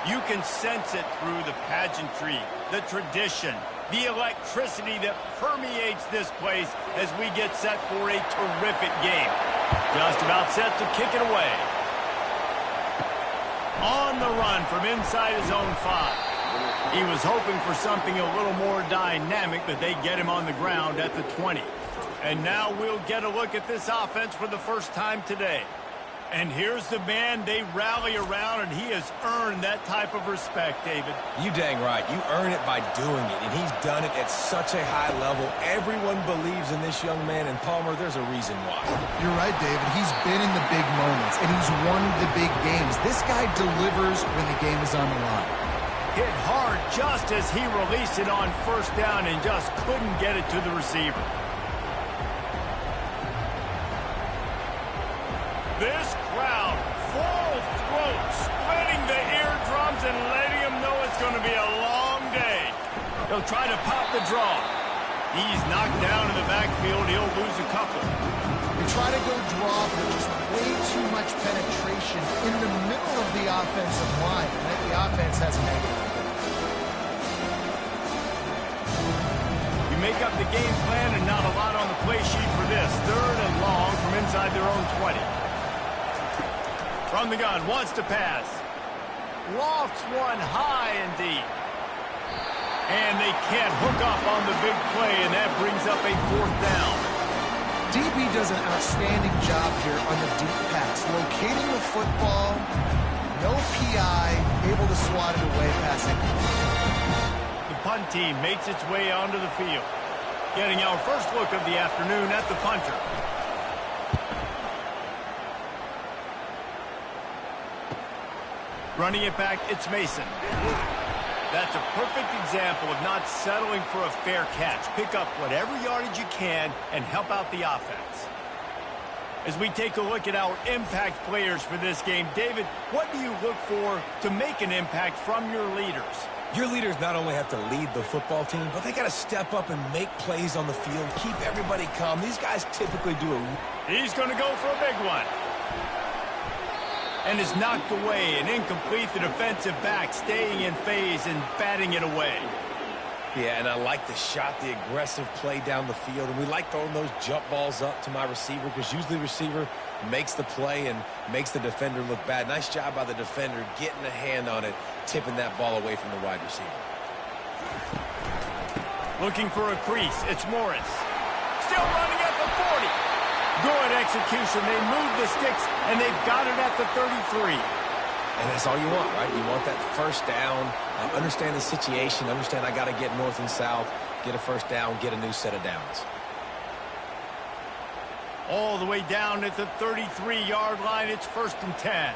You can sense it through the pageantry, the tradition, the electricity that permeates this place as we get set for a terrific game. Just about set to kick it away. On the run from inside his own 5. He was hoping for something a little more dynamic, but they get him on the ground at the 20. And now we'll get a look at this offense for the first time today. And here's the man they rally around, and he has earned that type of respect, David. You dang right. You earn it by doing it, and he's done it at such a high level. Everyone believes in this young man, and Palmer, there's a reason why. You're right, David. He's been in the big moments, and he's won the big games. This guy delivers when the game is on the line. Hit hard just as he released it on first down and just couldn't get it to the receiver. This crowd, full throat, splitting the eardrums and letting them know it's going to be a long day. He'll try to pop the draw. He's knocked down in the backfield. He'll lose a couple. They try to go draw, but there's just way too much penetration in the middle of the offensive line. Right? The offense has a negative. You make up the game plan and not a lot on the play sheet for this. 3rd and long from inside their own 20. From the gun, wants to pass. Lofts one high and deep. And they can't hook up on the big play, and that brings up a 4th down. DB does an outstanding job here on the deep pass. Locating the football, no PI, able to swat it away passing. The punt team makes its way onto the field. Getting our first look of the afternoon at the punter. Running it back, it's Mason. That's a perfect example of not settling for a fair catch. Pick up whatever yardage you can and help out the offense. As we take a look at our impact players for this game, David, what do you look for to make an impact from your leaders? Your leaders not only have to lead the football team, but they got to step up and make plays on the field, keep everybody calm. These guys typically do it. He's going to go for a big one. And is knocked away and incomplete. The defensive back staying in phase and batting it away. Yeah, and I like the shot, the aggressive play down the field. And we like throwing those jump balls up to my receiver because usually the receiver makes the play and makes the defender look bad. Nice job by the defender getting a hand on it, tipping that ball away from the wide receiver. Looking for a crease. It's Morris. Still running at the 40. Good execution. They move the sticks, and they've got it at the 33. And that's all you want, right? You want that first down, understand the situation, understand I got to get north and south, get a first down, get a new set of downs. All the way down at the 33-yard line, it's 1st and 10.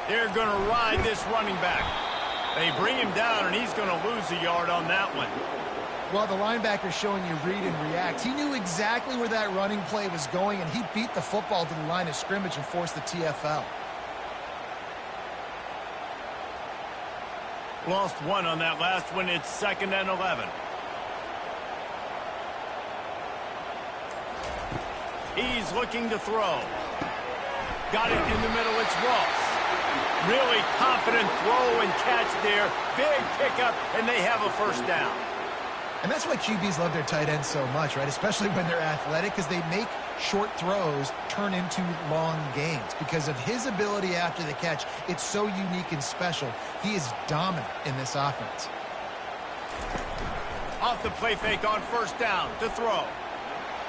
They're going to ride this running back. They bring him down, and he's going to lose a yard on that one. Well, the linebacker showing you read and react. He knew exactly where that running play was going, and he beat the football to the line of scrimmage and forced the TFL. Lost one on that last one. It's 2nd and 11. He's looking to throw. Got it in the middle. It's Ross. Really confident throw and catch there. Big pickup, and they have a first down. And that's why QBs love their tight ends so much, right? Especially when they're athletic, because they make short throws turn into long gains. Because of his ability after the catch, it's so unique and special. He is dominant in this offense. Off the play fake on first down to throw.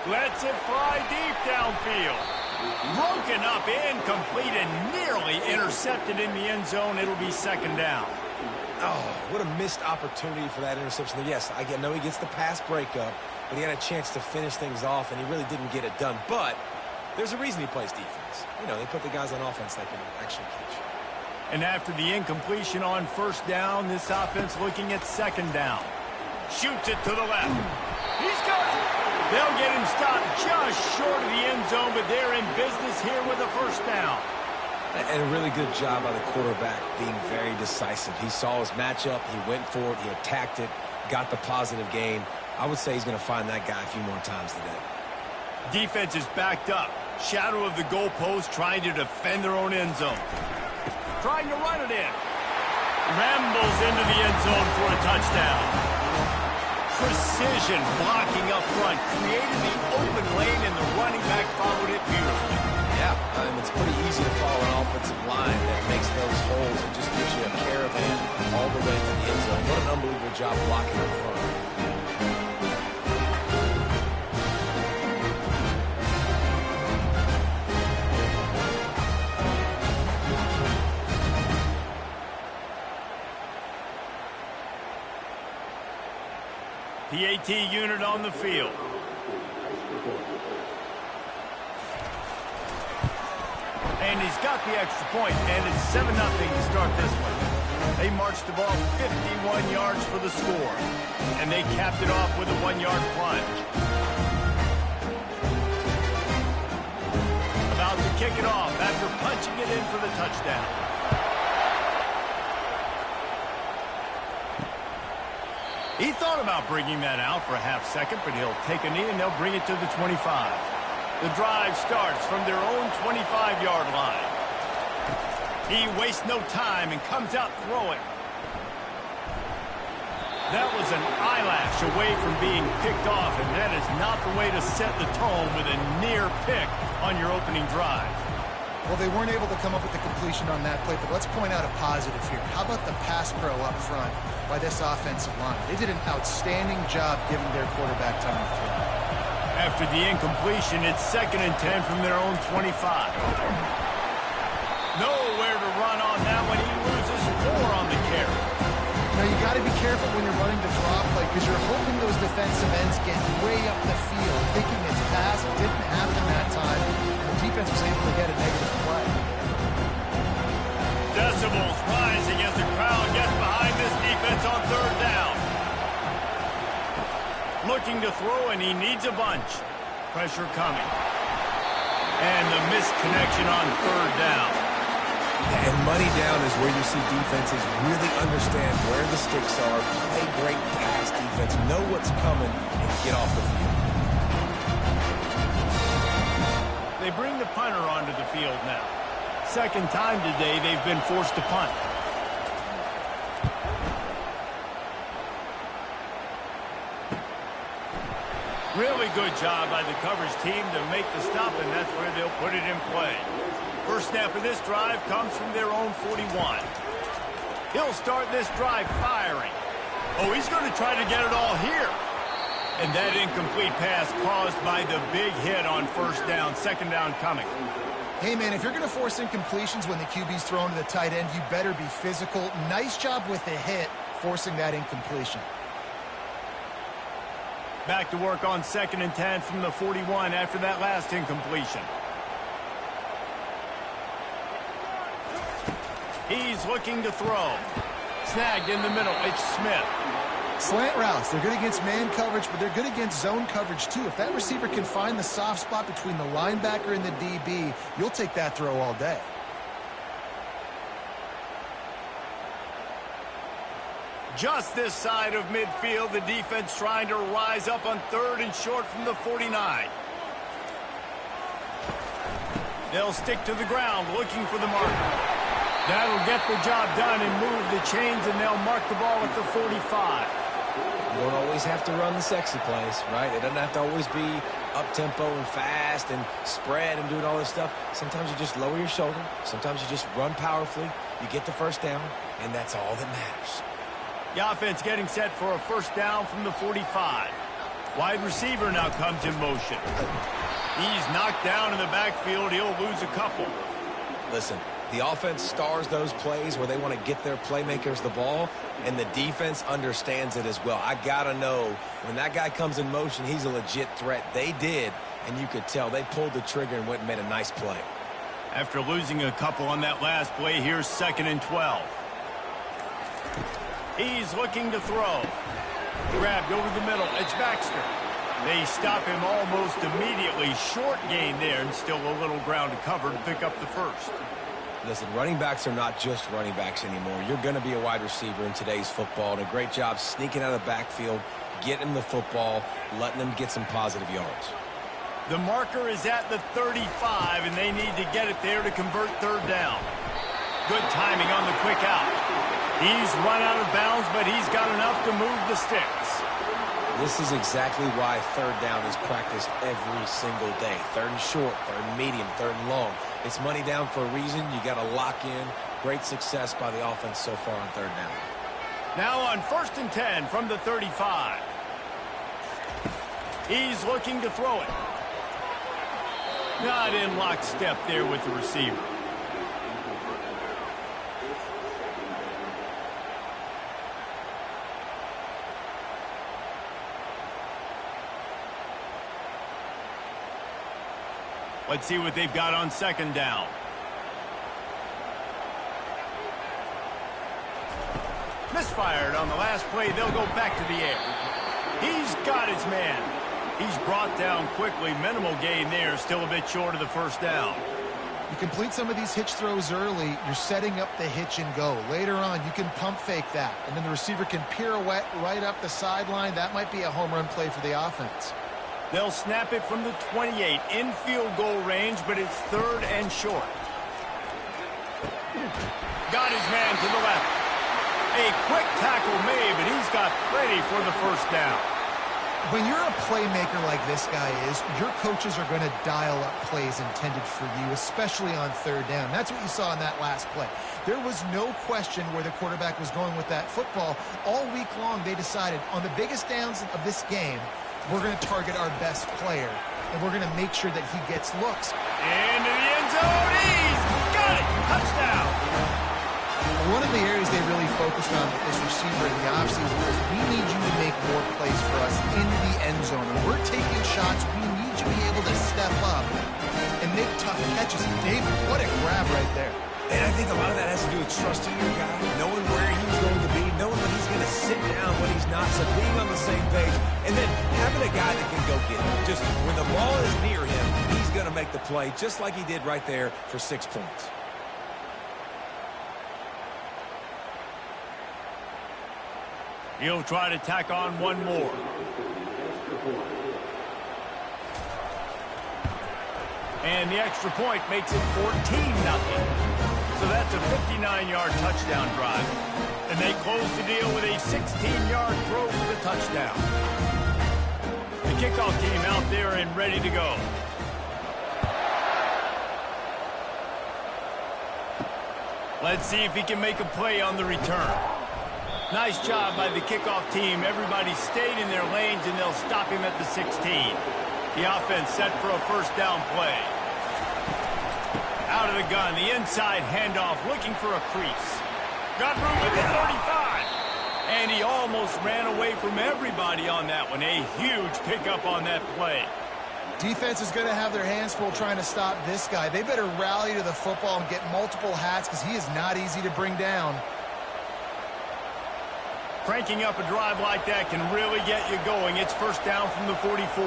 Lets it fly deep downfield. Broken up, incomplete, and nearly intercepted in the end zone. It'll be 2nd down. Oh, what a missed opportunity for that interception. Yes, I know he gets the pass breakup, but he had a chance to finish things off, and he really didn't get it done. But there's a reason he plays defense. You know, they put the guys on offense that can actually catch. And after the incompletion on first down, this offense looking at 2nd down. Shoots it to the left. He's got it. They'll get him stopped just short of the end zone, but they're in business here with a first down. And a really good job by the quarterback being very decisive. He saw his matchup, he went for it, he attacked it, got the positive gain. I would say he's going to find that guy a few more times today. Defense is backed up. Shadow of the goalpost, trying to defend their own end zone. Trying to run it in. Rambles into the end zone for a touchdown. Precision blocking up front, created the open lane, and the running back followed it beautifully. Yeah, it's pretty easy to follow an offensive line that makes those holes and just gives you a caravan all the way to the end zone. What an unbelievable job blocking up front. PAT unit on the field. And he's got the extra point, and it's 7-0 to start this one. They marched the ball 51 yards for the score, and they capped it off with a 1-yard plunge. About to kick it off after punching it in for the touchdown. He thought about bringing that out for a half second, but he'll take a knee and they'll bring it to the 25. The drive starts from their own 25-yard line. He wastes no time and comes out throwing. That was an eyelash away from being picked off, and that is not the way to set the tone with a near pick on your opening drive. Well, they weren't able to come up with the completion on that play, but let's point out a positive here. How about the pass pro up front by this offensive line? They did an outstanding job giving their quarterback time to throw. After the incompletion, it's 2nd and 10 from their own 25. Nowhere to run on that one. He loses 4 on the carry. Now, you got to be careful when you're running the draw play because you're hoping those defensive ends get way up the field, thinking it's pass. It didn't happen that time, and the defense was able to get a negative play. Decibels rising as the crowd gets behind this defense on 3rd down. Looking to throw, and he needs a bunch. Pressure coming. And the missed connection on 3rd down. And money down is where you see defenses really understand where the sticks are, play great pass defense, know what's coming, and get off the field. They bring the punter onto the field now. 2nd time today they've been forced to punt. Really good job by the coverage team to make the stop, and that's where they'll put it in play. First snap of this drive comes from their own 41. He'll start this drive firing. Oh, he's going to try to get it all here. And that incomplete pass caused by the big hit on 1st down, 2nd down coming. Hey, man, if you're going to force incompletions when the QB's thrown to the tight end, you better be physical. Nice job with the hit, forcing that incompletion. Back to work on 2nd and 10 from the 41 after that last incompletion. He's looking to throw. Snagged in the middle. It's Smith. Slant routes. They're good against man coverage, but they're good against zone coverage, too. If that receiver can find the soft spot between the linebacker and the DB, you'll take that throw all day. Just this side of midfield, the defense trying to rise up on 3rd and short from the 49. They'll stick to the ground looking for the marker. That'll get the job done and move the chains, and they'll mark the ball at the 45. You don't always have to run the sexy plays, right? It doesn't have to always be up-tempo and fast and spread and doing all this stuff. Sometimes you just lower your shoulder. Sometimes you just run powerfully. You get the 1st down, and that's all that matters. The offense getting set for a 1st down from the 45. Wide receiver now comes in motion. He's knocked down in the backfield. He'll lose a couple. Listen, the offense stars those plays where they want to get their playmakers the ball, and the defense understands it as well. I got to know when that guy comes in motion, he's a legit threat. They did, and you could tell they pulled the trigger and went and made a nice play. After losing a couple on that last play, here's 2nd and 12. He's looking to throw. Grabbed over the middle. It's Baxter. They stop him almost immediately. Short gain there, and still a little ground to cover to pick up the 1st. Listen, running backs are not just running backs anymore. You're going to be a wide receiver in today's football, and a great job sneaking out of the backfield, getting the football, letting them get some positive yards. The marker is at the 35, and they need to get it there to convert third down. Good timing on the quick out. He's run out of bounds, but he's got enough to move the sticks. This is exactly why third down is practiced every single day. Third and short, third and medium, third and long. It's money down for a reason. You got to lock in. Great success by the offense so far on third down. Now on 1st and 10 from the 35. He's looking to throw it. Not in lockstep there with the receiver. Let's see what they've got on 2nd down. Misfired on the last play. They'll go back to the air. He's got his man. He's brought down quickly. Minimal gain there. Still a bit short of the 1st down. You complete some of these hitch throws early, you're setting up the hitch and go. Later on, you can pump fake that, and then the receiver can pirouette right up the sideline. That might be a home run play for the offense. They'll snap it from the 28 in field goal range, but it's 3rd and short. Got his man to the left. A quick tackle made, but he's got plenty for the 1st down. When you're a playmaker like this guy is, your coaches are going to dial up plays intended for you, especially on 3rd down. That's what you saw in that last play. There was no question where the quarterback was going with that football. All week long, they decided on the biggest downs of this game, we're going to target our best player, and we're going to make sure that he gets looks. Into the end zone. He's got it. Touchdown. One of the areas they really focused on with this receiver in the offseason was we need you to make more plays for us in the end zone. When we're taking shots, we need you to be able to step up and make tough catches. David, what a grab right there. And I think a lot of that has to do with trusting your guy, knowing where he's going to be, knowing when he's going to sit down, when he's not, so being on the same page, and then having a guy that can go get it. Just when the ball is near him, he's going to make the play, just like he did right there for 6 points. He'll try to tack on one more. And the extra point makes it 14-0. So that's a 59-yard touchdown drive. And they close the deal with a 16-yard throw for the touchdown. The kickoff team out there and ready to go. Let's see if he can make a play on the return. Nice job by the kickoff team. Everybody stayed in their lanes, and they'll stop him at the 16. The offense set for a 1st down play. Out of the gun, the inside handoff, looking for a crease. Got room at the 35. And he almost ran away from everybody on that one. A huge pickup on that play. Defense is going to have their hands full trying to stop this guy. They better rally to the football and get multiple hats because he is not easy to bring down. Cranking up a drive like that can really get you going. It's 1st down from the 44.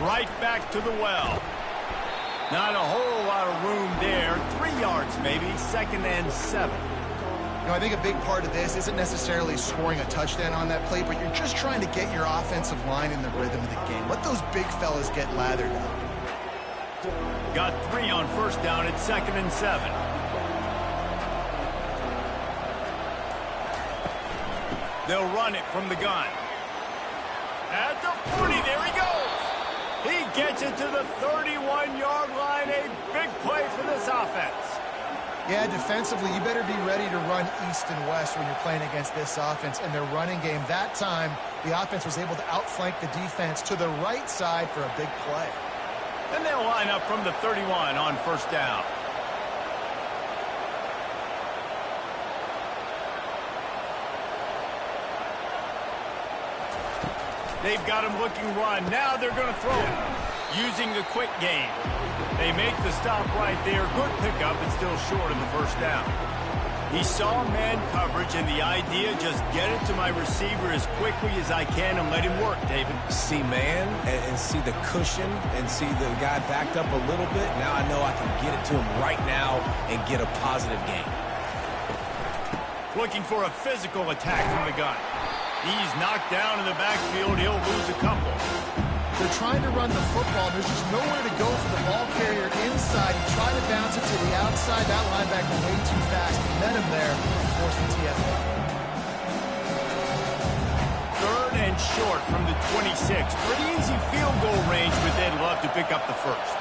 Right back to the well. Not a whole lot of room there. 3 yards maybe. 2nd and 7. You know, I think a big part of this isn't necessarily scoring a touchdown on that play, but you're just trying to get your offensive line in the rhythm of the game. Let those big fellas get lathered up. Got 3 on 1st down at 2nd and 7. They'll run it from the gun. At the 40, there he goes. He gets it to the 31-yard line. A big play for this offense. Yeah, defensively, you better be ready to run east and west when you're playing against this offense and their running game. That time, the offense was able to outflank the defense to the right side for a big play. And they'll line up from the 31 on 1st down. They've got him looking run. Now they're going to throw it using the quick game. They make the stop right there. Good pickup, but still short of the 1st down. He saw man coverage, and the idea, just get it to my receiver as quickly as I can and let him work, David. See man and see the cushion and see the guy backed up a little bit. Now I know I can get it to him right now and get a positive gain. Looking for a physical attack from the gun. He's knocked down in the backfield. He'll lose a couple. They're trying to run the football. There's just nowhere to go for the ball carrier inside. He tried to bounce it to the outside. That linebacker way too fast. He met him there and forced the TFL. 3rd and short from the 26. Pretty easy field goal range, but they'd love to pick up the first.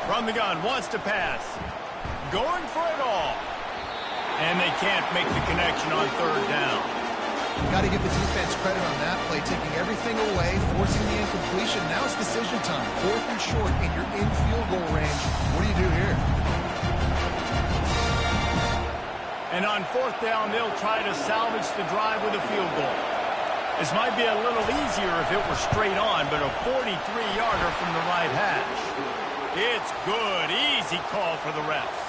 From the gun, wants to pass. Going for it all. And they can't make the connection on 3rd down. Got to give the defense credit on that play, taking everything away, forcing the incompletion. Now it's decision time. 4th and short, and you're in field goal range. What do you do here? And on 4th down, they'll try to salvage the drive with a field goal. This might be a little easier if it were straight on, but a 43-yarder from the right hash. It's good. Easy call for the refs.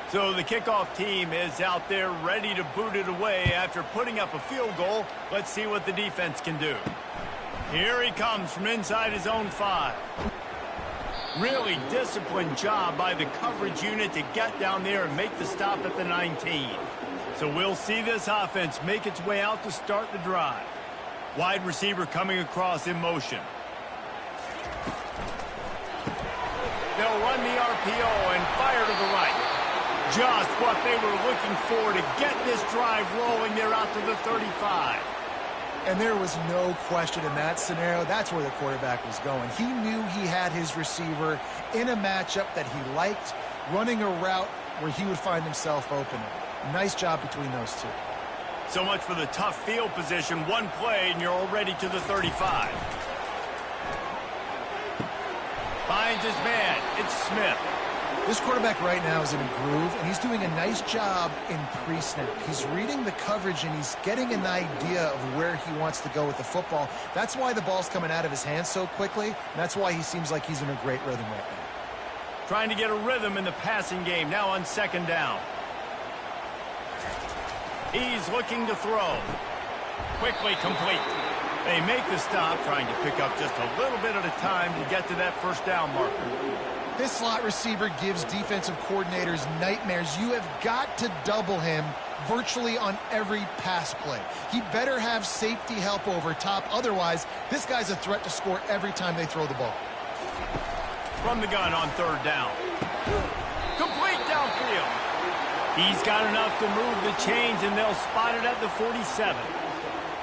So the kickoff team is out there ready to boot it away after putting up a field goal. Let's see what the defense can do. Here he comes from inside his own 5. Really disciplined job by the coverage unit to get down there and make the stop at the 19. So we'll see this offense make its way out to start the drive. Wide receiver coming across in motion. They'll run the RPO and fire to the right. Just what they were looking for to get this drive rolling. They're out to the 35. And there was no question in that scenario. That's where the quarterback was going. He knew he had his receiver in a matchup that he liked, running a route where he would find himself open. Nice job between those two. So much for the tough field position. One play, and you're already to the 35. Finds his man. It's Smith. This quarterback right now is in a groove, and he's doing a nice job in pre-snap. He's reading the coverage, and he's getting an idea of where he wants to go with the football. That's why the ball's coming out of his hands so quickly, and that's why he seems like he's in a great rhythm right now. Trying to get a rhythm in the passing game, now on 2nd down. He's looking to throw. Quickly complete. They make the stop, trying to pick up just a little bit at a time to get to that 1st down marker. This slot receiver gives defensive coordinators nightmares. You have got to double him virtually on every pass play. He better have safety help over top. Otherwise, this guy's a threat to score every time they throw the ball. From the gun on 3rd down. Complete downfield. He's got enough to move the chains, and they'll spot it at the 47.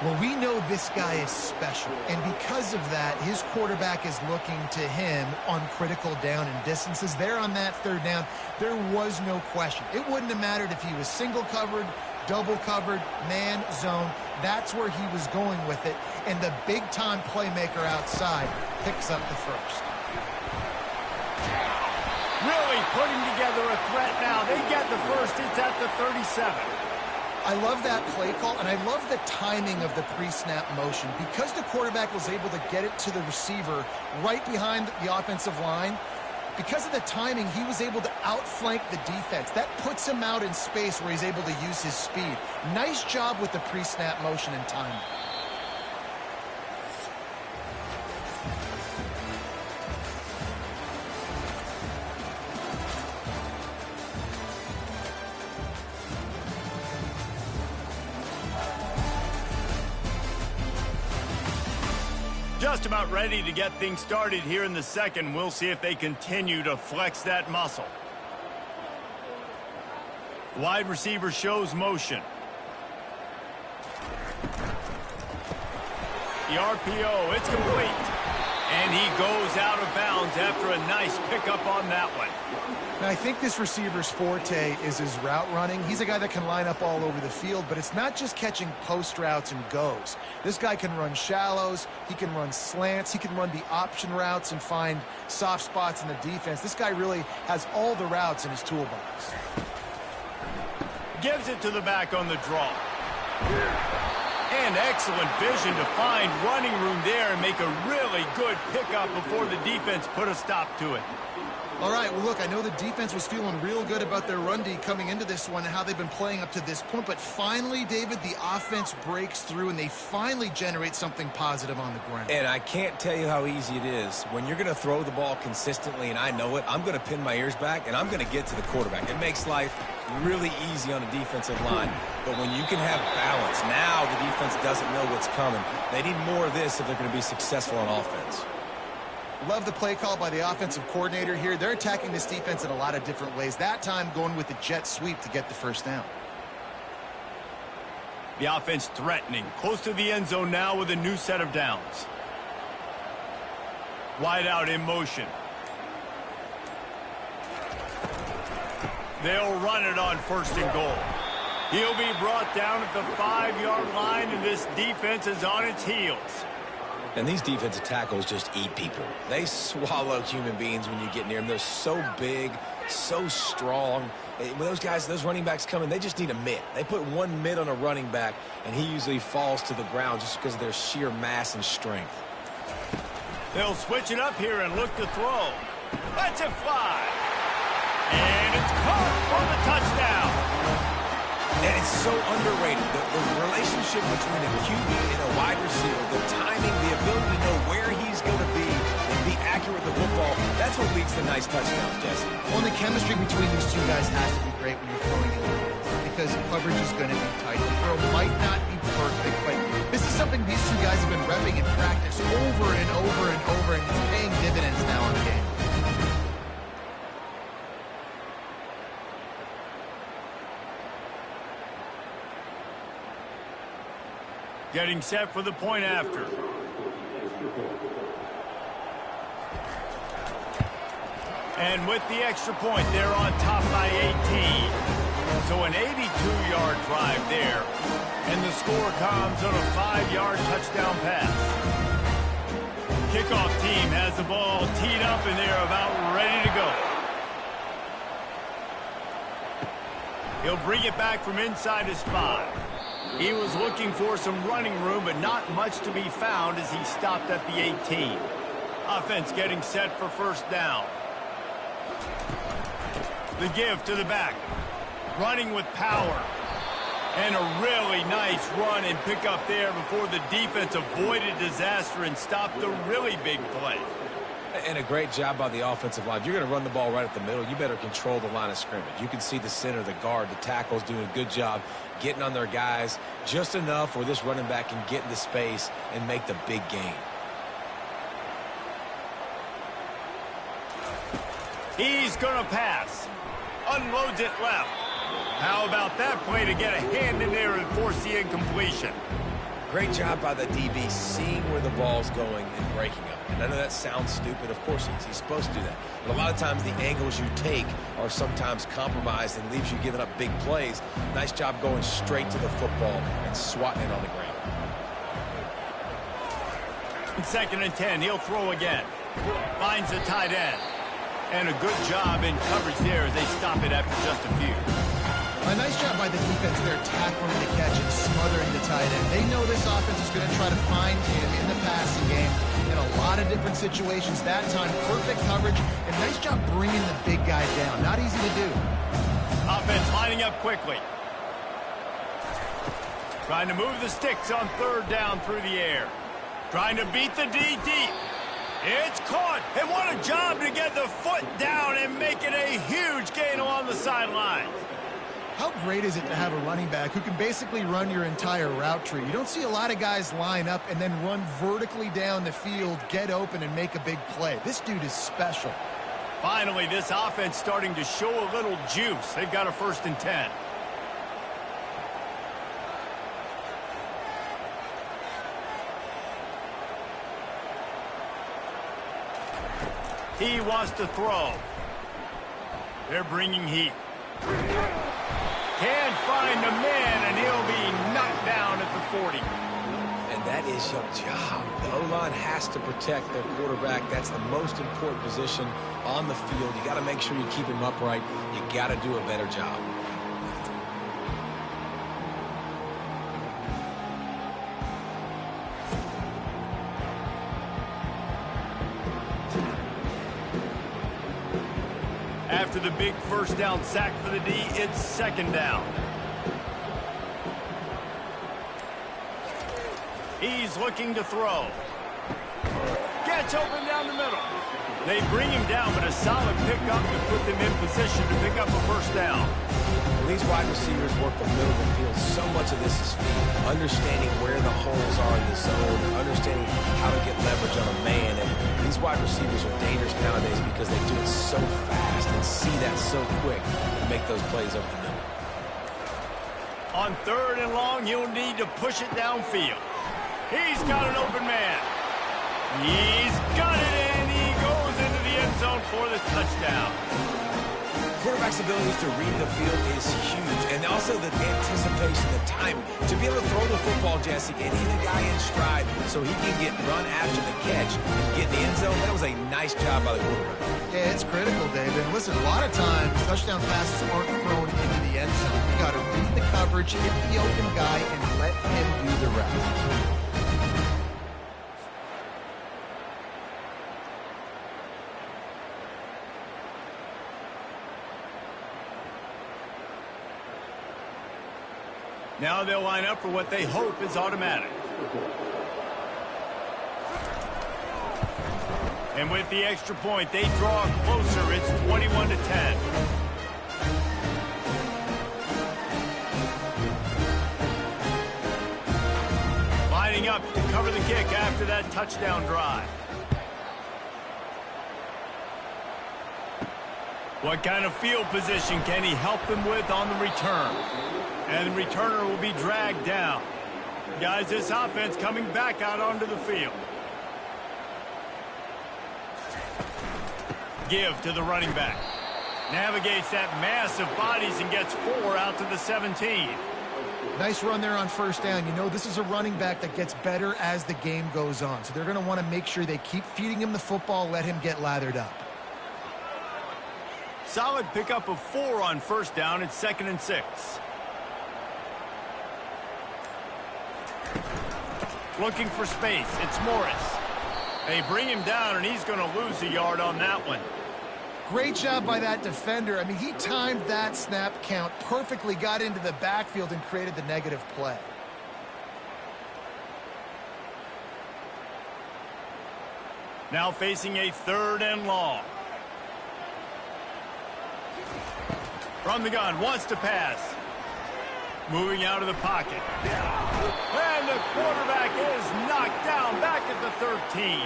Well, we know this guy is special, and because of that, his quarterback is looking to him on critical down and distances. There on that 3rd down, there was no question. It wouldn't have mattered if he was single covered, double covered, man, zone. That's where he was going with it, and the big-time playmaker outside picks up the first. Really putting together a threat now. They get the first. It's at the 37. I love that play call, and I love the timing of the pre-snap motion. Because the quarterback was able to get it to the receiver right behind the offensive line, because of the timing, he was able to outflank the defense. That puts him out in space where he's able to use his speed. Nice job with the pre-snap motion and timing. Just about ready to get things started here in the 2nd. We'll see if they continue to flex that muscle. Wide receiver shows motion. The RPO, it's complete. And he goes out of bounds after a nice pickup on that one. Now, I think this receiver's forte is his route running. He's a guy that can line up all over the field, but it's not just catching post routes and goes. This guy can run shallows, he can run slants, he can run the option routes and find soft spots in the defense. This guy really has all the routes in his toolbox. Gives it to the back on the draw. And excellent vision to find running room there and make a really good pickup before the defense put a stop to it. All right, well, look, I know the defense was feeling real good about their run D coming into this one and how they've been playing up to this point, but finally, David, the offense breaks through and they finally generate something positive on the ground. And I can't tell you how easy it is. When you're going to throw the ball consistently, and I know it, I'm going to pin my ears back, and I'm going to get to the quarterback. It makes life really easy on a defensive line. But when you can have balance, now the defense doesn't know what's coming. They need more of this if they're going to be successful on offense. Love the play call by the offensive coordinator here. They're attacking this defense in a lot of different ways. That time going with the jet sweep to get the first down. The offense threatening. Close to the end zone now with a new set of downs. Wide out in motion. They'll run it on first and goal. He'll be brought down at the 5-yard line, and this defense is on its heels. And these defensive tackles just eat people. They swallow human beings when you get near them. They're so big, so strong. When those guys, those running backs come in, they just need a mitt. They put one mitt on a running back, and he usually falls to the ground just because of their sheer mass and strength. They'll switch it up here and look to throw. Let's it fly. And it's caught for the touchdown. And it's so underrated. The relationship between a QB and a wide receiver, the timing, the ability to know where he's going to be and be accurate with the football, that's what leads to nice touchdowns, Jesse. Well, the chemistry between these two guys has to be great when you're throwing it because coverage is going to be tight. The throw might not be perfect, but this is something these two guys have been repping in practice over and over and over, and it's paying dividends now in the game. Getting set for the point after. And with the extra point, they're on top by 18. So an 82-yard drive there. And the score comes on a 5-yard touchdown pass. Kickoff team has the ball teed up, and they're about ready to go. He'll bring it back from inside his 5. He was looking for some running room, but not much to be found as he stopped at the 18. Offense getting set for first down. The give to the back. Running with power. And a really nice run and pick up there before the defense avoided disaster and stopped a really big play. And a great job by the offensive line. If you're going to run the ball right at the middle, you better control the line of scrimmage. You can see the center, the guard, the tackles doing a good job getting on their guys just enough where this running back can get into space and make the big gain. He's going to pass. Unloads it left. How about that play to get a hand in there and force the incompletion? Great job by the DB seeing where the ball's going and breaking up. And I know that sounds stupid. Of course he's supposed to do that. But a lot of times the angles you take are sometimes compromised and leaves you giving up big plays. Nice job going straight to the football and swatting it on the ground. 2nd and 10, he'll throw again. Finds the tight end. And a good job in coverage there as they stop it after just a few. A nice job by the defense there, tackling the catch and smothering the tight end. They know this offense is going to try to find him in the passing game in a lot of different situations. That time, perfect coverage, and nice job bringing the big guy down. Not easy to do. Offense lining up quickly. Trying to move the sticks on 3rd down through the air. Trying to beat the D deep. It's caught, and what a job to get the foot down and make it a huge gain along the sideline. How great is it to have a running back who can basically run your entire route tree? You don't see a lot of guys line up and then run vertically down the field, get open, and make a big play. This dude is special. Finally, this offense starting to show a little juice. They've got a 1st and 10. He wants to throw. They're bringing heat. Can't find a man, and he'll be knocked down at the 40. And that is your job. The O-line has to protect their quarterback. That's the most important position on the field. You got to make sure you keep him upright. You got to do a better job. After the big first down sack for the D, it's second down. He's looking to throw. Gets open down the middle. They bring him down, but a solid pickup to put them in position to pick up a first down. These wide receivers work the middle of the field. So much of this is feet, understanding where the holes are in the zone, and understanding how to get leverage on a man. And these wide receivers are dangerous nowadays because they do it so fast and see that so quick and make those plays over the middle. On third and long, you'll need to push it downfield. He's got an open man. He's got it, and he goes into the end zone for the touchdown. Quarterback's abilities to read the field is huge, and also the anticipation, the time to be able to throw the football, Jesse, and hit a guy in stride so he can get run after the catch and get in the end zone. That was a nice job by the quarterback. Yeah, it's critical, David. Listen, a lot of times touchdown passes aren't thrown into the end zone. You got to read the coverage, hit the open guy, and let him do the rest. Now they'll line up for what they hope is automatic. And with the extra point, they draw closer. It's 21-10. Lining up to cover the kick after that touchdown drive. What kind of field position can he help them with on the return? And the returner will be dragged down. Guys, this offense coming back out onto the field. Give to the running back. Navigates that mass of bodies and gets 4 out to the 17. Nice run there on first down. You know, this is a running back that gets better as the game goes on. So they're going to want to make sure they keep feeding him the football, let him get lathered up. Solid pickup of 4 on first down. It's 2nd and 6. Looking for space. It's Morris. They bring him down, and he's going to lose a yard on that one. Great job by that defender. I mean, he timed that snap count perfectly, got into the backfield, and created the negative play. Now facing a 3rd and long. From the gun, wants to pass. Moving out of the pocket. And the quarterback is knocked down back at the 13.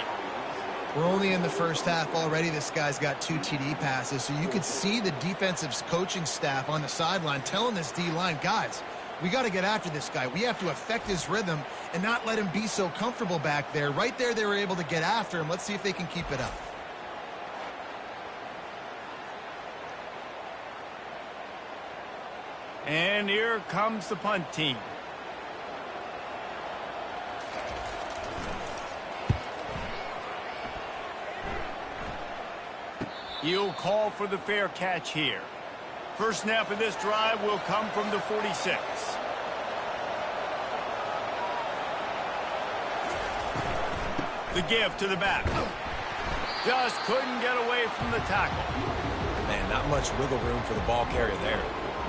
We're only in the first half already. This guy's got 2 TD passes, so you could see the defensive coaching staff on the sideline telling this D-line, guys, we got to get after this guy. We have to affect his rhythm and not let him be so comfortable back there. Right there, they were able to get after him. Let's see if they can keep it up. And here comes the punt team. He'll call for the fair catch here. First snap of this drive will come from the 46. The give to the back. Just couldn't get away from the tackle. Man, not much wiggle room for the ball carrier there.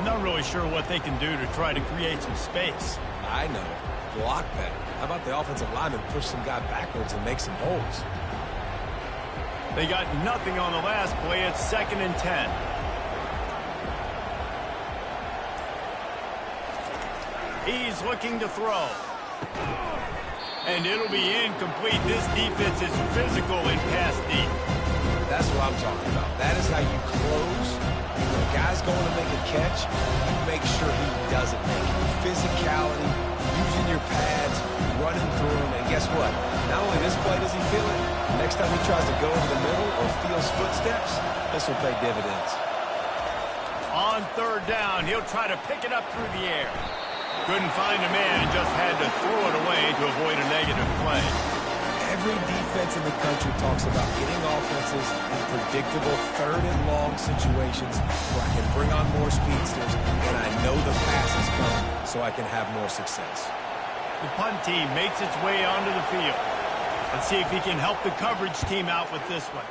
Not really sure what they can do to try to create some space. I know. Block better. How about the offensive lineman push some guy backwards and make some holes? They got nothing on the last play. It's 2nd and 10. He's looking to throw. And it'll be incomplete. This defense is physical in pass deep. That's what I'm talking about. That is how you close. When a guy's going to make a catch, you make sure he doesn't make it. Physicality, using your pads, running through him, and guess what? Not only this play does he feel it, next time he tries to go over the middle or feels footsteps, this will pay dividends. On third down, he'll try to pick it up through the air. Couldn't find a man and just had to throw it away to avoid a negative play. Every defense in the country talks about getting offenses in predictable third and long situations where I can bring on more speedsters and I know the pass is coming so I can have more success. The punt team makes its way onto the field. Let's see if he can help the coverage team out with this one.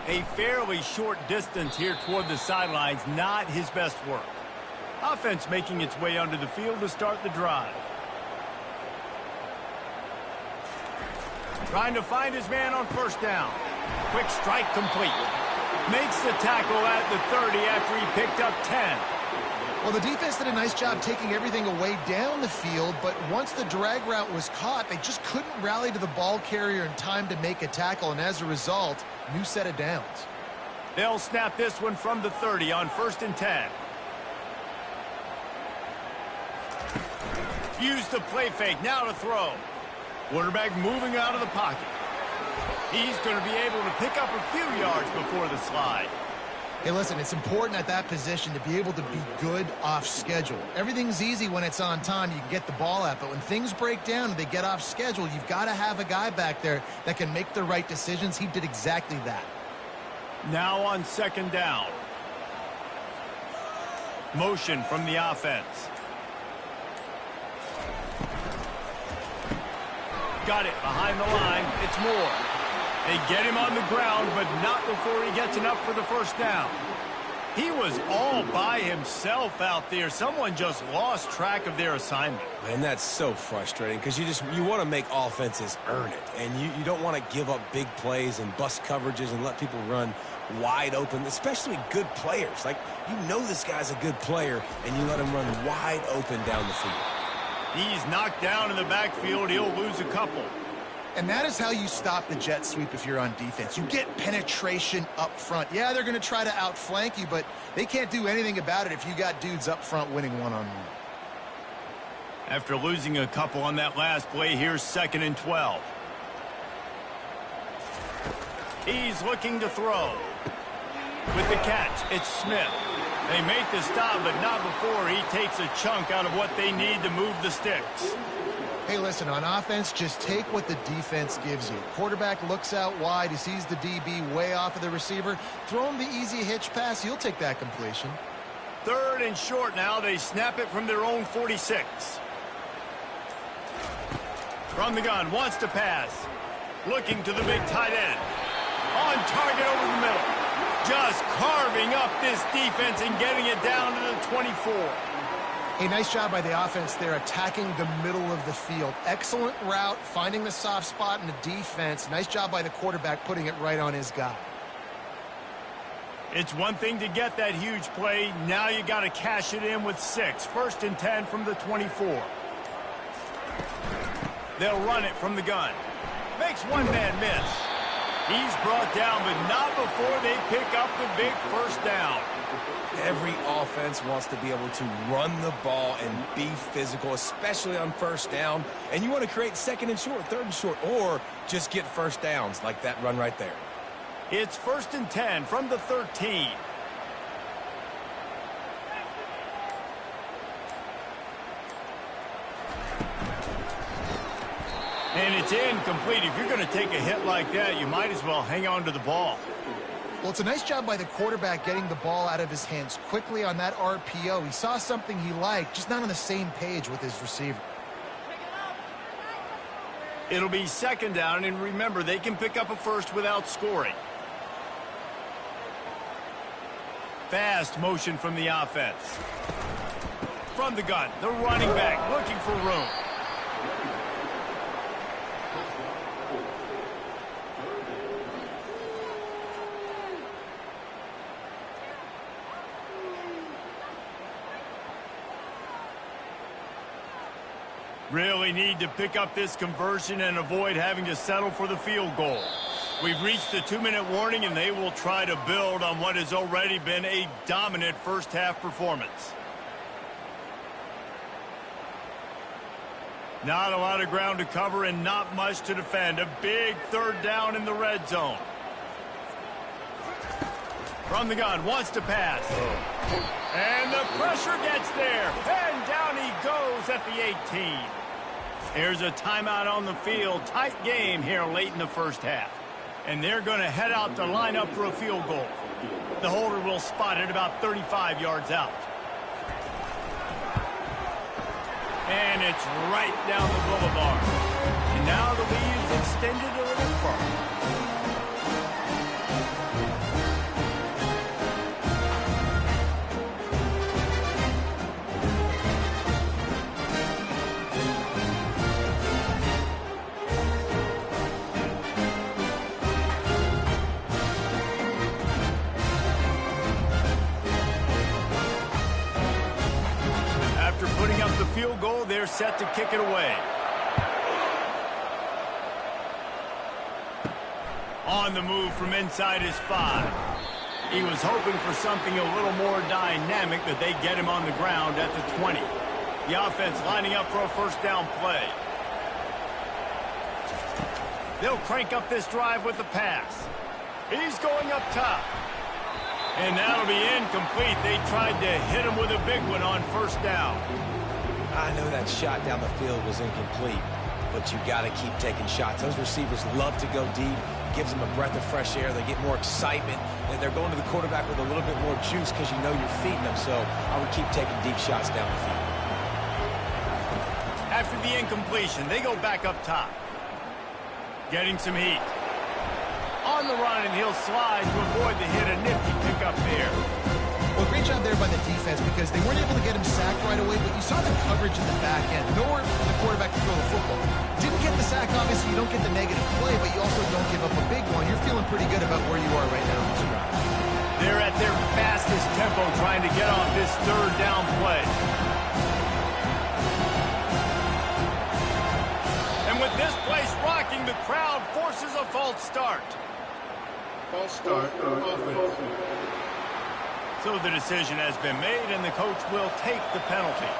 A fairly short distance here toward the sidelines, not his best work. Offense making its way onto the field to start the drive. Trying to find his man on first down. Quick strike complete. Makes the tackle at the 30 after he picked up 10. Well, the defense did a nice job taking everything away down the field, but once the drag route was caught, they just couldn't rally to the ball carrier in time to make a tackle, and as a result, new set of downs. They'll snap this one from the 30 on 1st and 10. Use the play fake, now to throw. Quarterback moving out of the pocket. He's going to be able to pick up a few yards before the slide. Hey, listen, it's important at that position to be able to be good off schedule. Everything's easy when it's on time. You can get the ball out, but when things break down and they get off schedule, you've got to have a guy back there that can make the right decisions. He did exactly that. Now on 2nd down. Motion from the offense. Got it behind the line. It's Moore. They get him on the ground, but not before he gets enough for the 1st down. He was all by himself out there. Someone just lost track of their assignment. Man, that's so frustrating because you want to make offenses earn it. And you don't want to give up big plays and bust coverages and let people run wide open, especially good players. Like, you know this guy's a good player, and you let him run wide open down the field. He's knocked down in the backfield. He'll lose a couple. And that is how you stop the jet sweep if you're on defense. You get penetration up front. Yeah, they're going to try to outflank you, but they can't do anything about it if you got dudes up front winning one-on-one. After losing a couple on that last play, here's 2nd and 12. He's looking to throw. With the catch, it's Smith. They make the stop, but not before he takes a chunk out of what they need to move the sticks. Hey, listen, on offense, just take what the defense gives you. Quarterback looks out wide. He sees the DB way off of the receiver. Throw him the easy hitch pass. He'll take that completion. 3rd and short now. They snap it from their own 46. From the gun, wants to pass. Looking to the big tight end. On target over the middle. Just carving up this defense and getting it down to the 24. A nice job by the offense there, attacking the middle of the field. Excellent route, finding the soft spot in the defense. Nice job by the quarterback putting it right on his guy. It's one thing to get that huge play. Now you got to cash it in with 6. 1st and 10 from the 24. They'll run it from the gun. Makes one man miss. He's brought down, but not before they pick up the big 1st down. Every offense wants to be able to run the ball and be physical, especially on 1st down. And you want to create 2nd and short, 3rd and short, or just get 1st downs like that run right there. It's 1st and 10 from the 13. And it's incomplete. If you're going to take a hit like that, you might as well hang on to the ball. Well, it's a nice job by the quarterback getting the ball out of his hands quickly on that RPO. He saw something he liked, just not on the same page with his receiver. It'll be 2nd down, and remember, they can pick up a 1st without scoring. Fast motion from the offense. From the gun, the running back looking for room. Really need to pick up this conversion and avoid having to settle for the field goal. We've reached the 2-minute warning, and they will try to build on what has already been a dominant 1st half performance. Not a lot of ground to cover and not much to defend. A big third down in the red zone. From the gun, wants to pass. And the pressure gets there. And down he goes at the 18. Here's a timeout on the field. Tight game here late in the first half. And they're going to head out to line up for a field goal. The holder will spot it about 35 yards out. And it's right down the boulevard. And now the lead's extended a little further. Putting up the field goal, they're set to kick it away. On the move from inside his 5. He was hoping for something a little more dynamic, but they get him on the ground at the 20. The offense lining up for a first down play. They'll crank up this drive with the pass. He's going up top. And that'll be incomplete. They tried to hit him with a big one on first down. I know that shot down the field was incomplete, but you got to keep taking shots. Those receivers love to go deep. It gives them a breath of fresh air. They get more excitement, and they're going to the quarterback with a little bit more juice because you know you're feeding them. So I would keep taking deep shots down the field. After the incompletion, they go back up top. Getting some heat. On the run, and he'll slide to avoid the hit. A nifty pickup there. Well, great job there by the defense because they weren't able to get him sacked right away, but you saw the coverage in the back end. Nowhere for the quarterback to throw the football. Didn't get the sack, obviously you don't get the negative play, but you also don't give up a big one. You're feeling pretty good about where you are right now in this drive. They're at their fastest tempo trying to get off this third down play. And with this place rocking, the crowd forces a false start. False start. So the decision has been made, and the coach will take the penalty.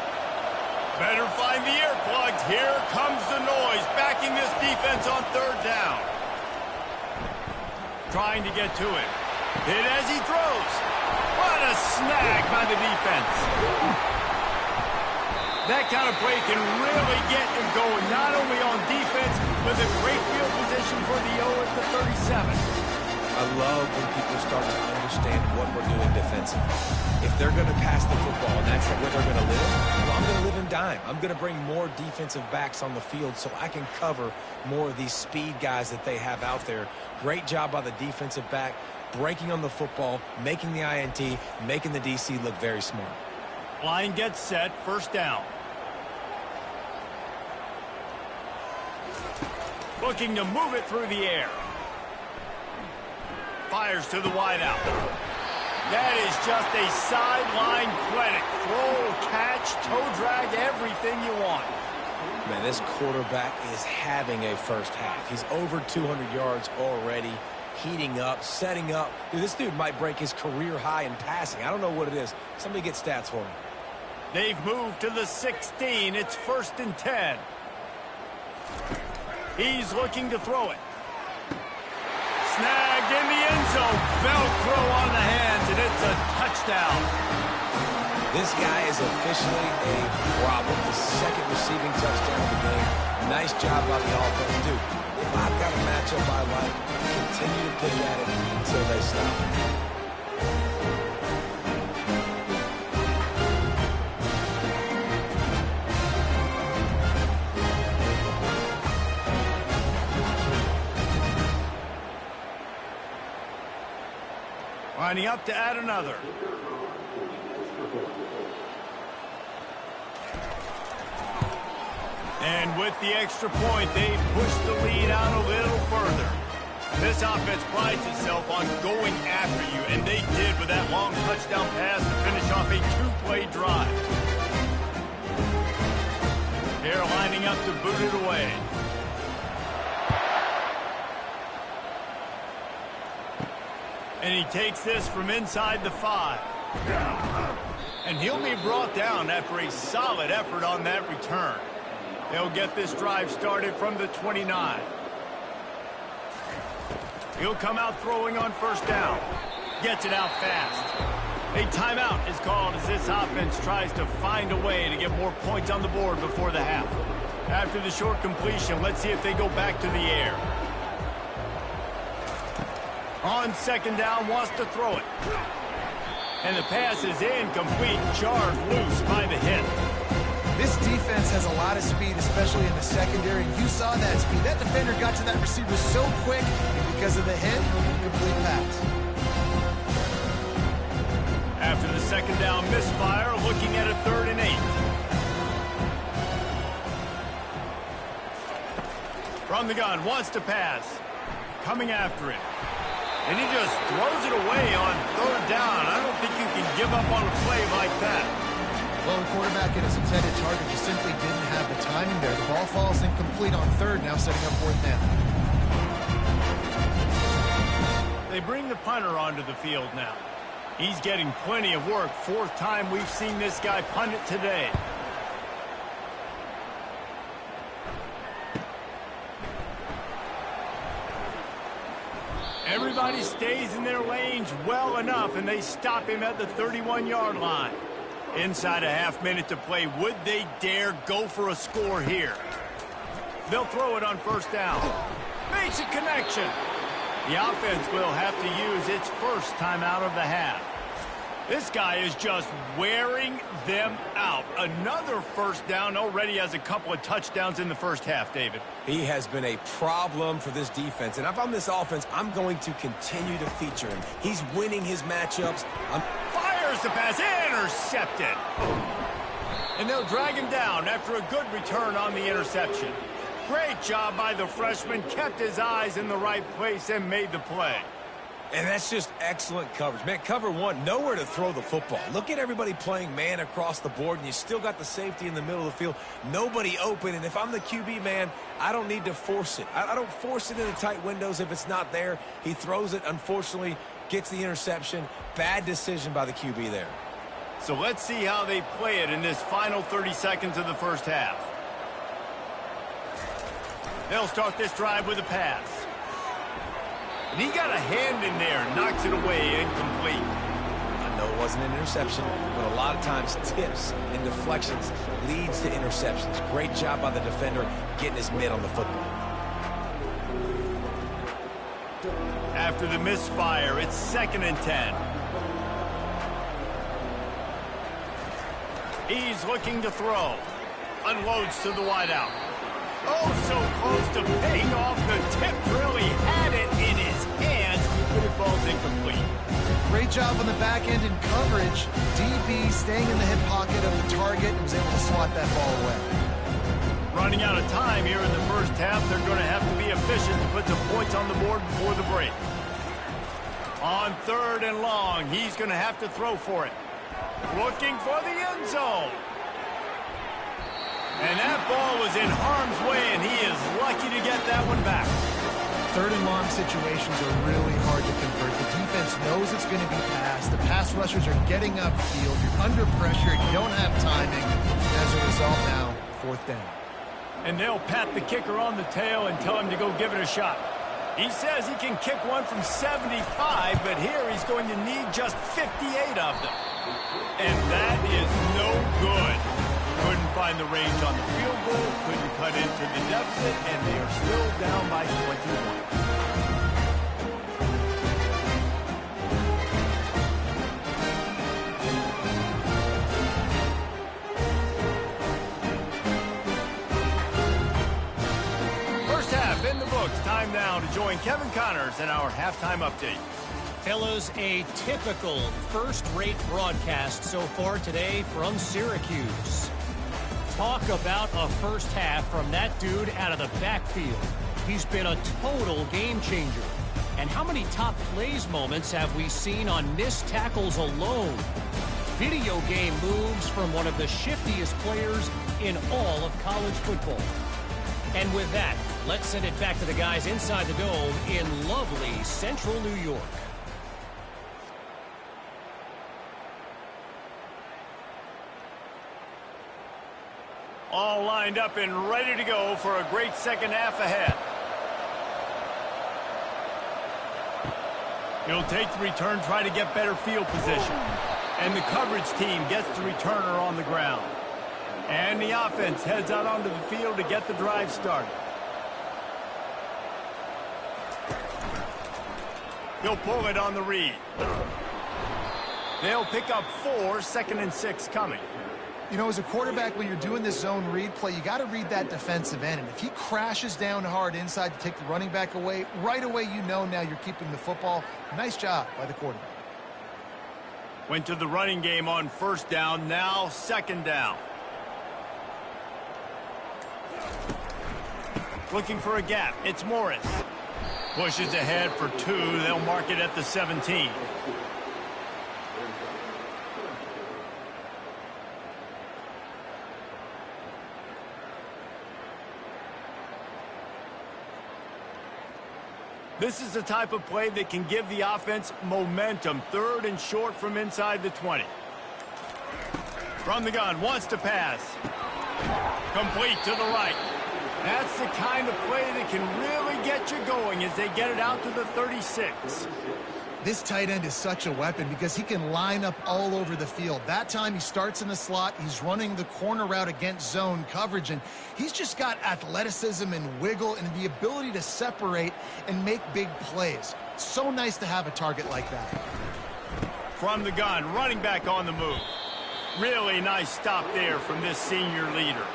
Better find the earplugs. Here comes the noise, backing this defense on third down. Trying to get to it. Hit as he throws. What a snag by the defense. That kind of play can really get him going, not only on defense, but a great field position for the O at the 37. I love when people start to understand what we're doing defensively. If they're going to pass the football and that's where they're going to live, well, I'm going to live in dime. I'm going to bring more defensive backs on the field so I can cover more of these speed guys that they have out there. Great job by the defensive back, breaking on the football, making the INT, making the DC look very smart. Line gets set, first down. Looking to move it through the air. Fires to the wideout. That is just a sideline clinic. Throw, catch, toe drag, everything you want. Man, this quarterback is having a first half. He's over 200 yards already, heating up, setting up. Dude, this dude might break his career high in passing. I don't know what it is. Somebody get stats for him. They've moved to the 16. It's 1st and 10. He's looking to throw it. Snagged in the end zone. Velcro on the hands, and it's a touchdown. This guy is officially a problem. The second receiving touchdown of the game. Nice job by the offense. Dude, if I've got a matchup I like, continue to pick at it until they stop. Lining up to add another. And with the extra point, they push the lead out a little further. This offense prides itself on going after you, and they did with that long touchdown pass to finish off a two-play drive. They're lining up to boot it away. And he takes this from inside the 5. And he'll be brought down after a solid effort on that return. They'll get this drive started from the 29. He'll come out throwing on first down. Gets it out fast. A timeout is called as this offense tries to find a way to get more points on the board before the half. After the short completion, let's see if they go back to the air. On second down, wants to throw it. And the pass is incomplete, jarred loose by the hit. This defense has a lot of speed, especially in the secondary. You saw that speed. That defender got to that receiver so quick, and because of the hit, incomplete pass. After the second down misfire, looking at a 3rd and 8. From the gun, wants to pass. Coming after it. And he just throws it away on 3rd down. I don't think you can give up on a play like that. Well, the quarterback and his intended target just simply didn't have the timing there. The ball falls incomplete on 3rd, now setting up 4th down. They bring the punter onto the field now. He's getting plenty of work. 4th time we've seen this guy punt it today. Everybody stays in their lanes well enough, and they stop him at the 31-yard line. Inside a half minute to play. Would they dare go for a score here? They'll throw it on first down. Makes a connection. The offense will have to use its first timeout of the half. This guy is just wearing them out. Another first down, already has a couple of touchdowns in the first half, David. He has been a problem for this defense. And if I'm this offense, I'm going to continue to feature him. He's winning his matchups. Fires the pass, intercepted. And they'll drag him down after a good return on the interception. Great job by the freshman, kept his eyes in the right place and made the play. And that's just excellent coverage. Man, cover one, nowhere to throw the football. Look at everybody playing man across the board, and you still got the safety in the middle of the field. Nobody open, and if I'm the QB, man, I don't need to force it. I don't force it into tight windows if it's not there. He throws it, unfortunately, gets the interception. Bad decision by the QB there. So let's see how they play it in this final 30 seconds of the first half. They'll start this drive with a pass. And he got a hand in there, knocks it away, incomplete. I know it wasn't an interception, but a lot of times tips and deflections leads to interceptions. Great job by the defender getting his mitt on the football. After the misfire, it's 2nd and 10. He's looking to throw. Unloads to the wideout. Oh, so close to paying off. The tip really had it in his hands, but it falls incomplete. Great job on the back end in coverage. DB staying in the hip pocket of the target and was able to swat that ball away. Running out of time here in the first half. They're going to have to be efficient to put some points on the board before the break. On 3rd and long, he's going to have to throw for it. Looking for the end zone. And that ball was in harm's way, and he is lucky to get that one back. 3rd and long situations are really hard to convert. The defense knows it's going to be passed. The pass rushers are getting upfield. You're under pressure. You don't have timing. As a result now, 4th down. And they'll pat the kicker on the tail and tell him to go give it a shot. He says he can kick one from 75, but here he's going to need just 58 of them. And that is no good. Couldn't find the range on the field goal, couldn't cut into the deficit, and they are still down by 21. First half in the books. Time now to join Kevin Connors in our halftime update. Fellas, a typical first-rate broadcast so far today from Syracuse. Talk about a first half from that dude out of the backfield. He's been a total game changer. And how many top plays moments have we seen on missed tackles alone? Video game moves from one of the shiftiest players in all of college football. And with that, let's send it back to the guys inside the dome in lovely central New York. All lined up and ready to go for a great second half ahead. He'll take the return, try to get better field position. And the coverage team gets the returner on the ground. And the offense heads out onto the field to get the drive started. He'll pull it on the read. They'll pick up 4, 2nd and 6 coming. You know, as a quarterback, when you're doing this zone read play, you got to read that defensive end. And if he crashes down hard inside to take the running back away, right away you know now you're keeping the football. Nice job by the quarterback. Went to the running game on 1st down, now 2nd down. Looking for a gap, it's Morris. Pushes ahead for 2, they'll mark it at the 17. This is the type of play that can give the offense momentum. 3rd and short from inside the 20. From the gun, wants to pass. Complete to the right. That's the kind of play that can really get you going as they get it out to the 36. This tight end is such a weapon because he can line up all over the field. That time he starts in the slot. He's running the corner route against zone coverage, and he's just got athleticism and wiggle and the ability to separate and make big plays. It's so nice to have a target like that. From the gun, running back on the move. Really nice stop there from this senior leader.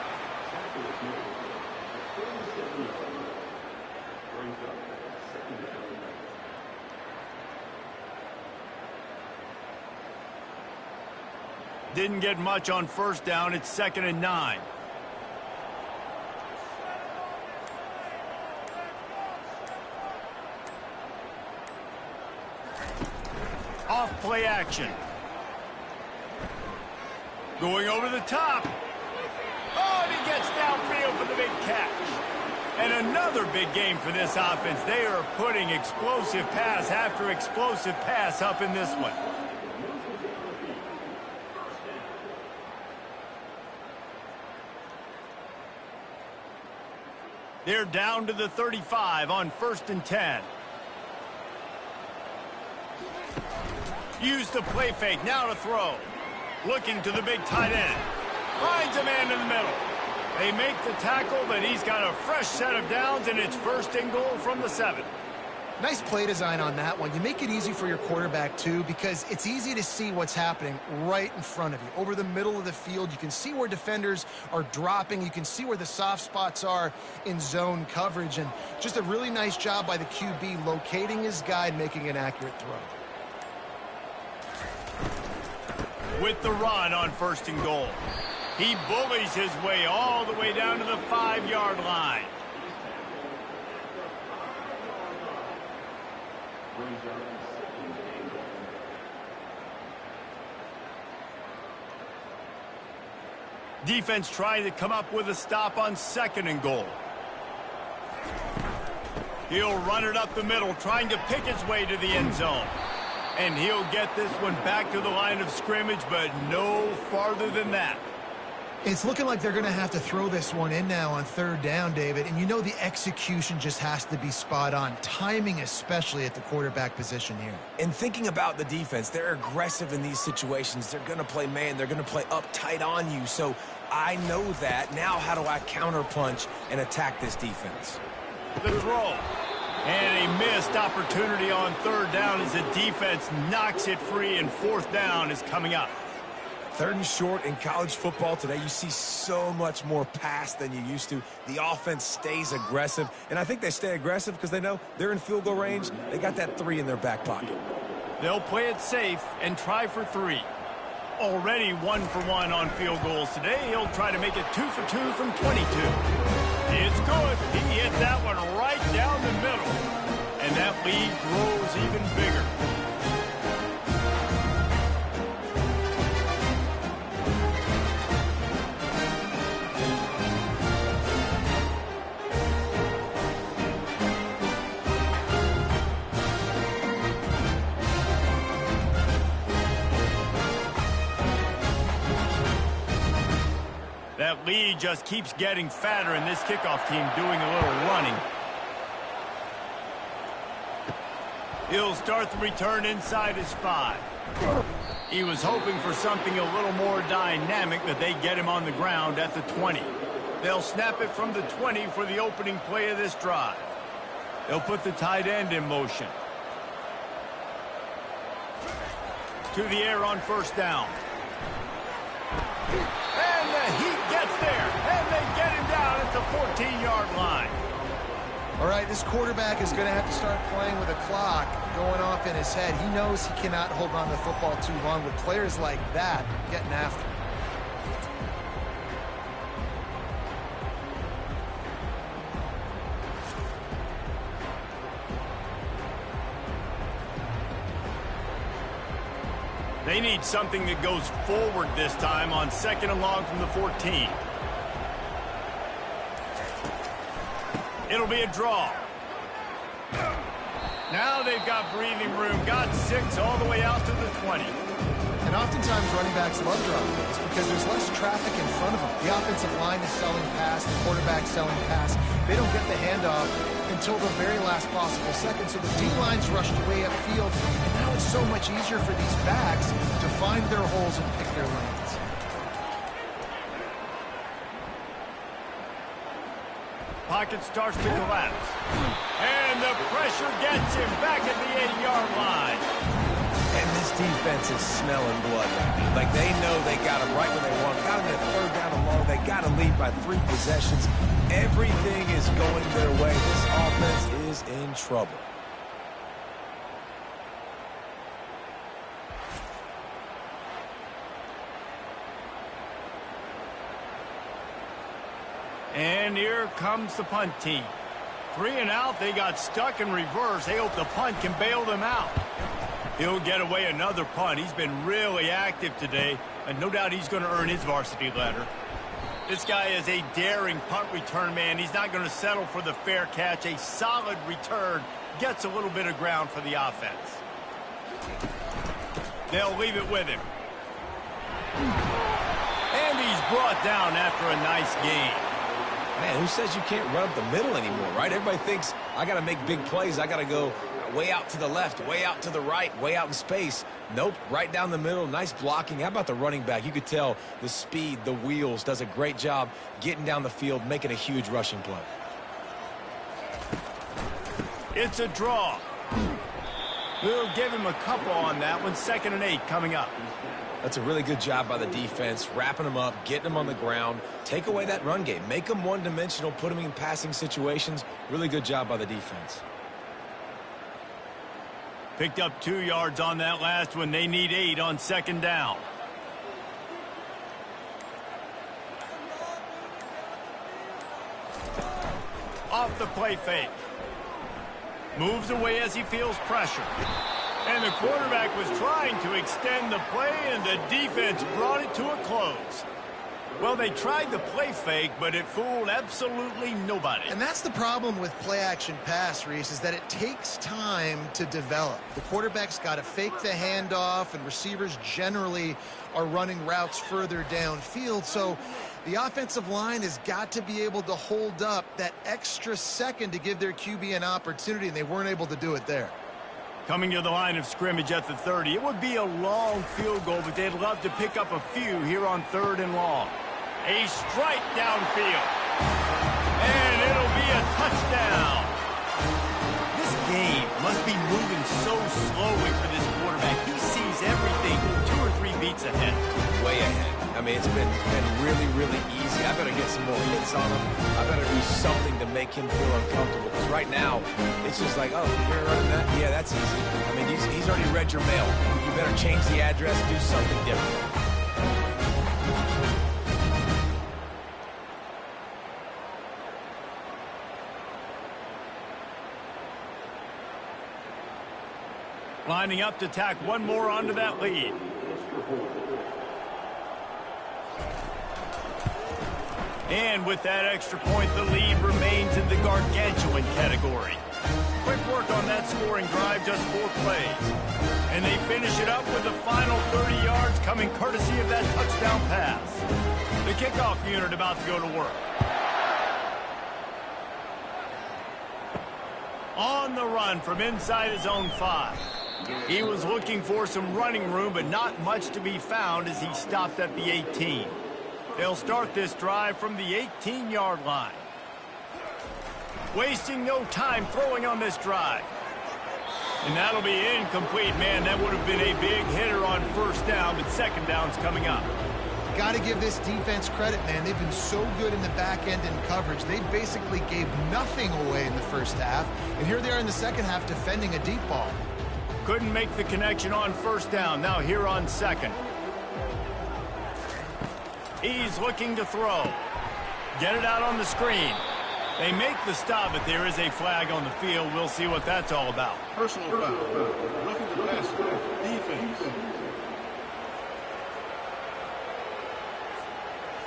Didn't get much on 1st down. It's 2nd and 9. Off play action. Going over the top. Oh, and he gets downfield for the big catch. And another big game for this offense. They are putting explosive pass after explosive pass up in this one. They're down to the 35 on 1st and 10. Use the play fake, now to throw. Looking to the big tight end. Finds a man in the middle. They make the tackle, but he's got a fresh set of downs, and it's 1st and goal from the 7. Nice play design on that one. You make it easy for your quarterback, too, because it's easy to see what's happening right in front of you. Over the middle of the field, you can see where defenders are dropping. You can see where the soft spots are in zone coverage. And just a really nice job by the QB locating his guy and making an accurate throw. With the run on 1st and goal. He bullies his way all the way down to the 5-yard line. Defense trying to come up with a stop on 2nd and goal. He'll run it up the middle, trying to pick his way to the end zone. And he'll get this one back to the line of scrimmage, but no farther than that. It's looking like they're going to have to throw this one in now on 3rd down, David. And you know the execution just has to be spot on. Timing especially at the quarterback position here. And thinking about the defense, they're aggressive in these situations. They're going to play man. They're going to play up tight on you. So I know that. Now how do I counterpunch and attack this defense? The throw. And a missed opportunity on 3rd down as the defense knocks it free, and 4th down is coming up. 3rd and short in college football today, you see so much more pass than you used to. The offense stays aggressive, and I think they stay aggressive because they know they're in field goal range. They got that 3 in their back pocket. They'll play it safe and try for 3. Already 1 for 1 on field goals today. He'll try to make it 2 for 2 from 22. It's good. He hit that one right down the middle, and that lead grows even bigger. That lead just keeps getting fatter, and this kickoff team doing a little running. He'll start the return inside his 5. He was hoping for something a little more dynamic, but they get him on the ground at the 20. They'll snap it from the 20 for the opening play of this drive. They'll put the tight end in motion. To the air on first down. And the heat gets there, and they get him down at the 14-yard line. All right, this quarterback is going to have to start playing with a clock going off in his head. He knows he cannot hold on to the football too long with players like that getting after him. They need something that goes forward this time on 2nd and long from the 14. It'll be a draw. Now they've got breathing room. Got 6 all the way out to the 20. And oftentimes running backs love drop plays because there's less traffic in front of them. The offensive line is selling pass, the quarterback's selling pass. They don't get the handoff until the very last possible second. So the D-line's rushed way upfield, and now it's so much easier for these backs to find their holes and pick their lanes. Pocket starts to collapse. And the pressure gets him back at the 8-yard line. And this defense is smelling blood right now. Like, they know they got him right when they want. Got him at 3rd down and long. They got to lead by 3 possessions. Everything is going their way. This offense is in trouble. And here comes the punt team. 3 and out, they got stuck in reverse. They hope the punt can bail them out. He'll get away another punt. He's been really active today, and no doubt he's going to earn his varsity letter. This guy is a daring punt return man. He's not going to settle for the fair catch. A solid return gets a little bit of ground for the offense. They'll leave it with him. And he's brought down after a nice gain. Man, who says you can't run up the middle anymore, right? Everybody thinks I got to make big plays. I got to go way out to the left, way out to the right, way out in space. Nope, right down the middle. Nice blocking. How about the running back? You could tell the speed, the wheels, does a great job getting down the field, making a huge rushing play. It's a draw. We'll give him a couple on that one. 2nd and 8 coming up. That's a really good job by the defense, wrapping them up, getting them on the ground. Take away that run game. Make them one-dimensional, put them in passing situations. Really good job by the defense. Picked up 2 yards on that last one. They need 8 on 2nd down. Off the play fake. Moves away as he feels pressure. And the quarterback was trying to extend the play, and the defense brought it to a close. Well, they tried the play fake, but it fooled absolutely nobody. And that's the problem with play-action pass, Reese, is that it takes time to develop. The quarterback's got to fake the handoff, and receivers generally are running routes further downfield. So the offensive line has got to be able to hold up that extra second to give their QB an opportunity, and they weren't able to do it there. Coming to the line of scrimmage at the 30. It would be a long field goal, but they'd love to pick up a few here on 3rd and long. A strike downfield. And it'll be a touchdown. This game must be moving so slowly for this quarterback. He sees everything 2 or 3 beats ahead. Way ahead. I mean, it's been really, really easy. I better get some more hits on him. I better do something to make him feel uncomfortable. Because right now, it's just like, oh, you're running that? Yeah, that's easy. I mean, he's already read your mail. You better change the address, do something different. Lining up to tack one more onto that lead. And with that extra point, the lead remains in the gargantuan category. Quick work on that scoring drive, just 4 plays. And they finish it up with the final 30 yards coming courtesy of that touchdown pass. The kickoff unit about to go to work. On the run from inside his own 5. He was looking for some running room, but not much to be found as he stopped at the 18. They'll start this drive from the 18-yard line. Wasting no time throwing on this drive. And that'll be incomplete. Man, that would have been a big hitter on first down, but second down's coming up. Got to give this defense credit, man. They've been so good in the back end in coverage. They basically gave nothing away in the first half. And here they are in the second half defending a deep ball. Couldn't make the connection on first down. Now here on second. He's looking to throw. Get it out on the screen. They make the stop, but there is a flag on the field. We'll see what that's all about. Personal foul. Roughing the passer. Defense.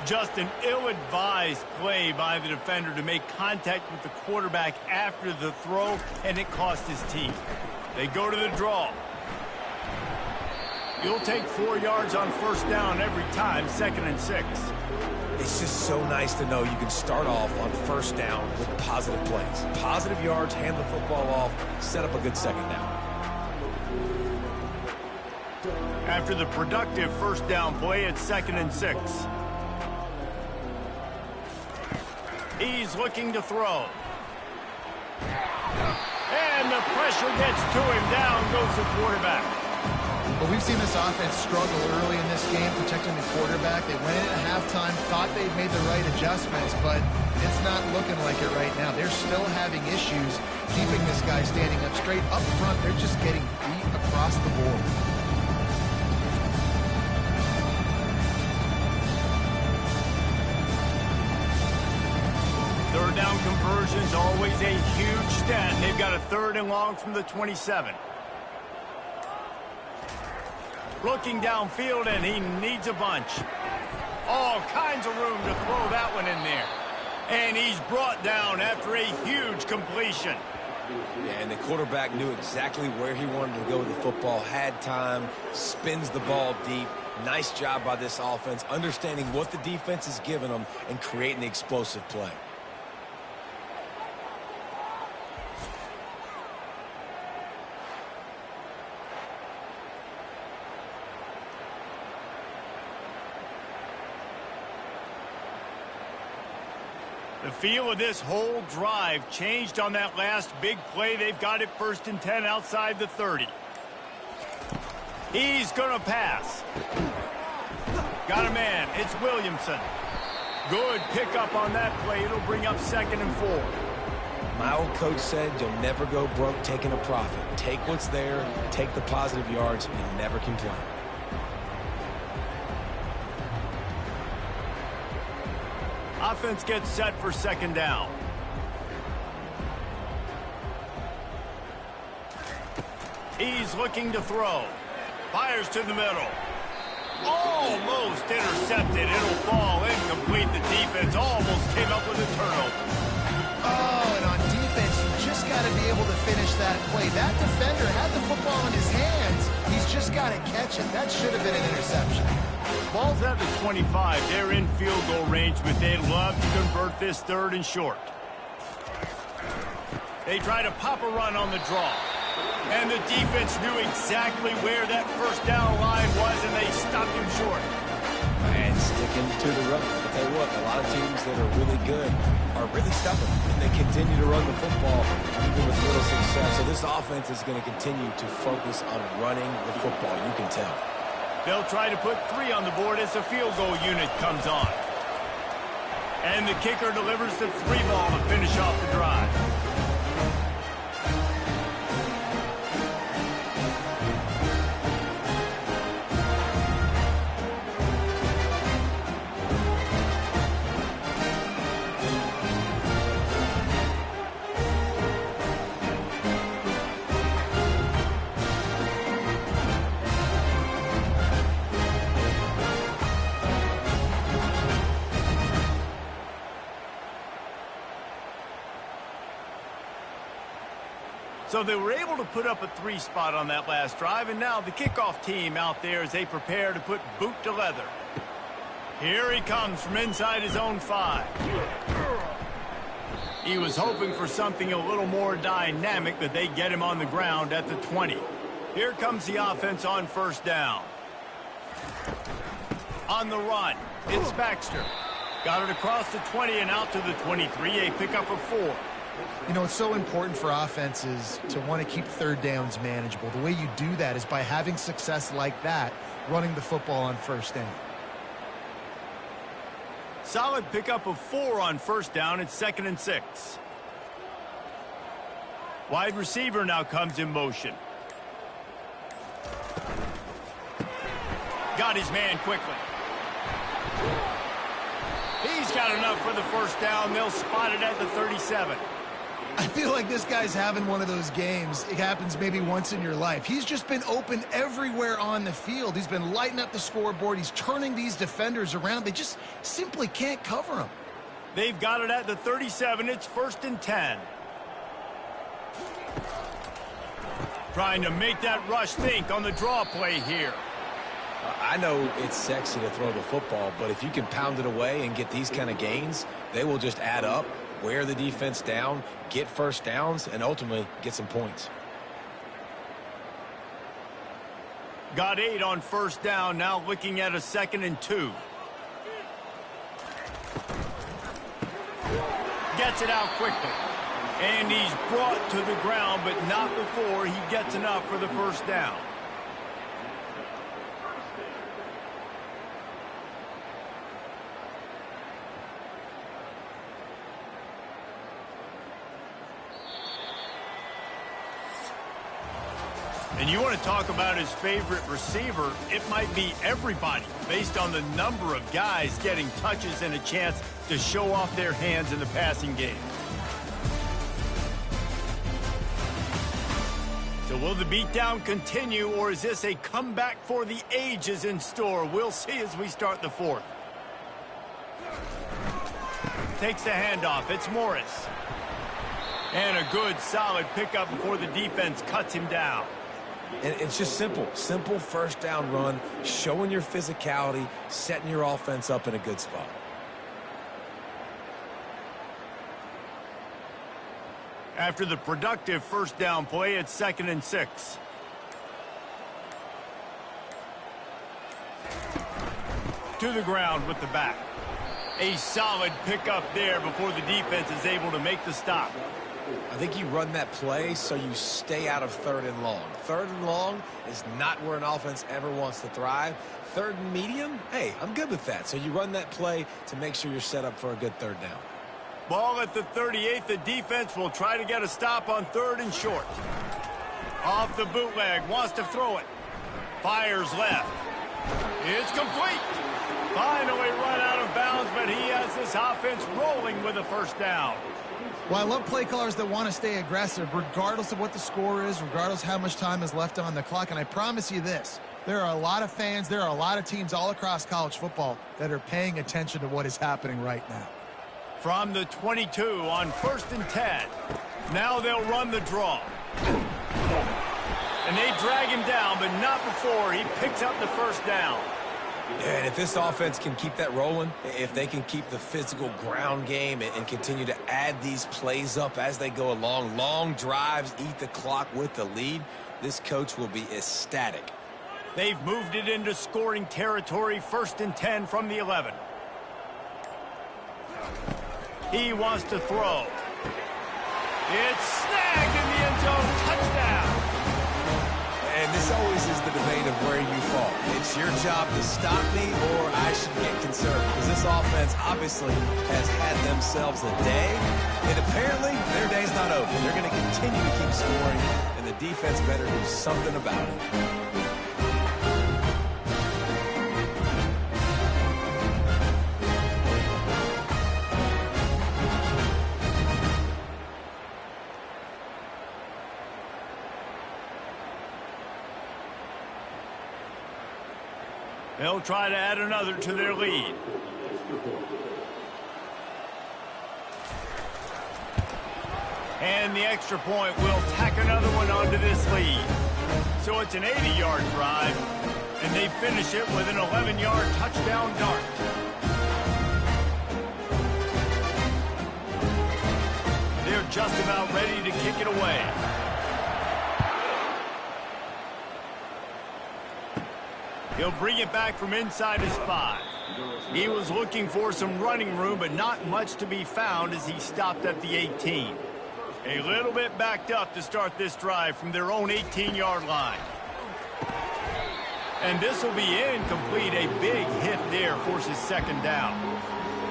Just an ill-advised play by the defender to make contact with the quarterback after the throw, and it cost his team. They go to the draw. You'll take 4 yards on first down every time, 2nd and 6. It's just so nice to know you can start off on first down with positive plays. Positive yards, hand the football off, set up a good second down. After the productive first down play, it's 2nd and 6. He's looking to throw. And the pressure gets to him. Down goes the quarterback. But we've seen this offense struggle early in this game protecting the quarterback. They went in at halftime, thought they'd made the right adjustments, but it's not looking like it right now. They're still having issues keeping this guy standing up straight. Up front, they're just getting beat across the board. Third down conversion's always a huge stat. They've got a 3rd and long from the 27. Looking downfield, and he needs a bunch. All kinds of room to throw that one in there. And he's brought down after a huge completion. Yeah, and the quarterback knew exactly where he wanted to go with the football, had time, spins the ball deep. Nice job by this offense, understanding what the defense is giving them and creating the explosive play. The feel of this whole drive changed on that last big play. They've got it 1st and 10 outside the 30. He's going to pass. Got a man. It's Williamson. Good pickup on that play. It'll bring up 2nd and 4. My old coach said you'll never go broke taking a profit. Take what's there, take the positive yards, and never complain. Offense gets set for 2nd down. He's looking to throw. Fires to the middle. Almost intercepted. It'll fall incomplete. The defense almost came up with a turnover. Oh, and on defense, you just got to be able to finish that play. That defender had the football in his hands. He's just got to catch it. That should have been an interception. Ball's at the 25. They're in field goal range, but they'd love to convert this 3rd and short. They try to pop a run on the draw. And the defense knew exactly where that first down line was, and they stopped him short. And sticking to the run. I'll tell you what, a lot of teams that are really good are really stubborn, and they continue to run the football even with little success. So this offense is going to continue to focus on running the football, you can tell. They'll try to put 3 on the board as the field goal unit comes on. And the kicker delivers the 3 ball to finish off the drive. So they were able to put up a 3 spot on that last drive, and now the kickoff team out there as they prepare to put boot to leather. Here he comes from inside his own 5. He was hoping for something a little more dynamic, that they get him on the ground at the 20. Here comes the offense on first down. On the run, it's Baxter. Got it across the 20 and out to the 23, a pickup of 4. You know, it's so important for offenses to want to keep third downs manageable. The way you do that is by having success like that, running the football on first down. Solid pickup of 4 on first down. It's 2nd and 6. Wide receiver now comes in motion. Got his man quickly. He's got enough for the first down. They'll spot it at the 37. I feel like this guy's having one of those games. It happens maybe once in your life. He's just been open everywhere on the field. He's been lighting up the scoreboard. He's turning these defenders around. They just simply can't cover him. They've got it at the 37. It's 1st and 10. Trying to make that rush think on the draw play here. I know it's sexy to throw the football, but if you can pound it away and get these kind of gains, they will just add up, wear the defense down, get first downs, and ultimately get some points. Got 8 on first down, now looking at a 2nd and 2. Gets it out quickly. And he's brought to the ground, but not before he gets enough for the first down. And you want to talk about his favorite receiver, it might be everybody, based on the number of guys getting touches and a chance to show off their hands in the passing game. So will the beatdown continue, or is this a comeback for the ages in store? We'll see as we start the 4th. Takes the handoff. It's Morris. And a good, solid pickup before the defense cuts him down. And it's just simple first down run, showing your physicality, setting your offense up in a good spot. After the productive first down play, it's 2nd and 6. To the ground with the back. A solid pickup there before the defense is able to make the stop. I think you run that play so you stay out of 3rd and long. 3rd and long is not where an offense ever wants to thrive. 3rd and medium, hey, I'm good with that. So you run that play to make sure you're set up for a good 3rd down. Ball at the 38. The defense will try to get a stop on 3rd and short. Off the bootleg, wants to throw it. Fires left. It's complete. Finally run out of bounds, but he has this offense rolling with a first down. Well, I love play callers that want to stay aggressive, regardless of what the score is, regardless how much time is left on the clock. And I promise you this, there are a lot of fans, there are a lot of teams all across college football that are paying attention to what is happening right now. From the 22 on 1st and 10. Now they'll run the draw. And they drag him down, but not before he picks up the first down. And if this offense can keep that rolling, if they can keep the physical ground game and continue to add these plays up as they go along, long drives, eat the clock with the lead, this coach will be ecstatic. They've moved it into scoring territory, 1st and 10 from the 11. He wants to throw. It's snagged in the end zone. Touchdown. And this always is the debate of where you fall. It's your job to stop me, or I should get concerned. Because this offense obviously has had themselves a day. And apparently, their day's not over. They're going to continue to keep scoring, and the defense better do something about it. They'll try to add another to their lead. And the extra point will tack another one onto this lead. So it's an 80-yard drive, and they finish it with an 11-yard touchdown dart. just about ready to kick it away. He'll bring it back from inside his 5. He was looking for some running room, but not much to be found as he stopped at the 18. A little bit backed up to start this drive from their own 18-yard line. And this will be incomplete. A big hit there forces second down.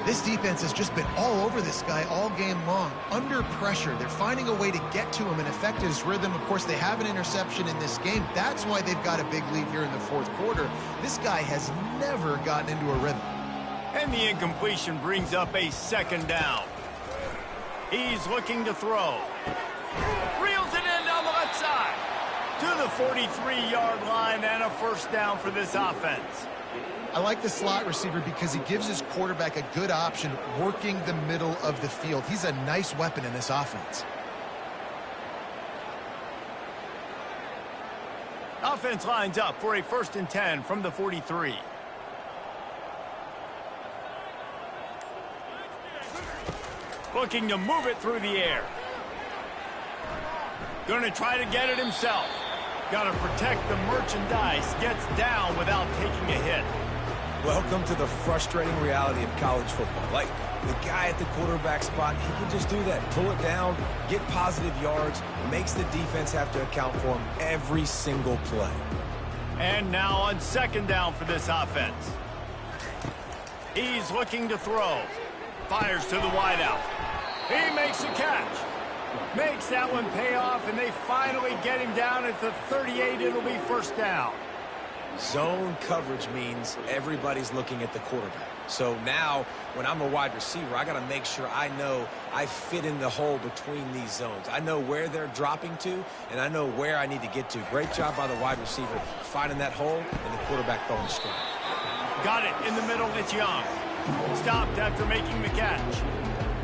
This defense has just been all over this guy all game long. Under pressure, they're finding a way to get to him and affect his rhythm. Of course, they have an interception in this game. That's why they've got a big lead here in the fourth quarter. This guy has never gotten into a rhythm. And the incompletion brings up a second down. He's looking to throw. Reels it in down the left side. To the 43-yard line and a first down for this offense. I like the slot receiver because he gives his quarterback a good option working the middle of the field. He's a nice weapon in this offense. Offense lines up for a 1st and 10 from the 43. Looking to move it through the air. Going to try to get it himself. Got to protect the merchandise. Gets down without taking a hit. Welcome to the frustrating reality of college football. Like, the guy at the quarterback spot, he can just do that. Pull it down, get positive yards, makes the defense have to account for him every single play. And now on second down for this offense. He's looking to throw. Fires to the wideout. He makes a catch. Makes that one pay off, and they finally get him down at the 38. It'll be first down. Zone coverage means everybody's looking at the quarterback. So now, when I'm a wide receiver, I got to make sure I know I fit in the hole between these zones. I know where they're dropping to, and I know where I need to get to. Great job by the wide receiver finding that hole, and the quarterback throwing the strike. Got it in the middle. It's Young. Stopped after making the catch.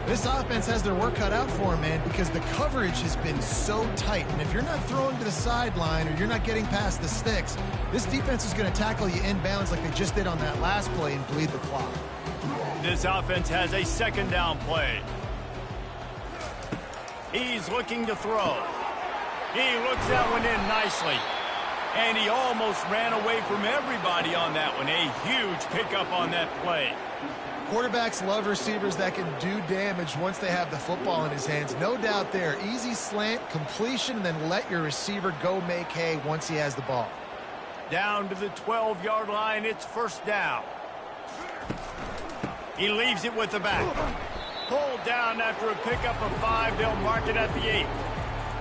This offense has their work cut out for him, man, because the coverage has been so tight. And if you're not throwing to the sideline or you're not getting past the sticks, this defense is going to tackle you inbounds like they just did on that last play and bleed the clock. This offense has a second down play. He's looking to throw. He looks that one in nicely. And he almost ran away from everybody on that one. A huge pickup on that play. Quarterbacks love receivers that can do damage once they have the football in his hands. No doubt there. Easy slant, completion, and then let your receiver go make hay once he has the ball. Down to the 12-yard line, it's first down. He leaves it with the back. Pulled down after a pickup of 5. They'll mark it at the 8.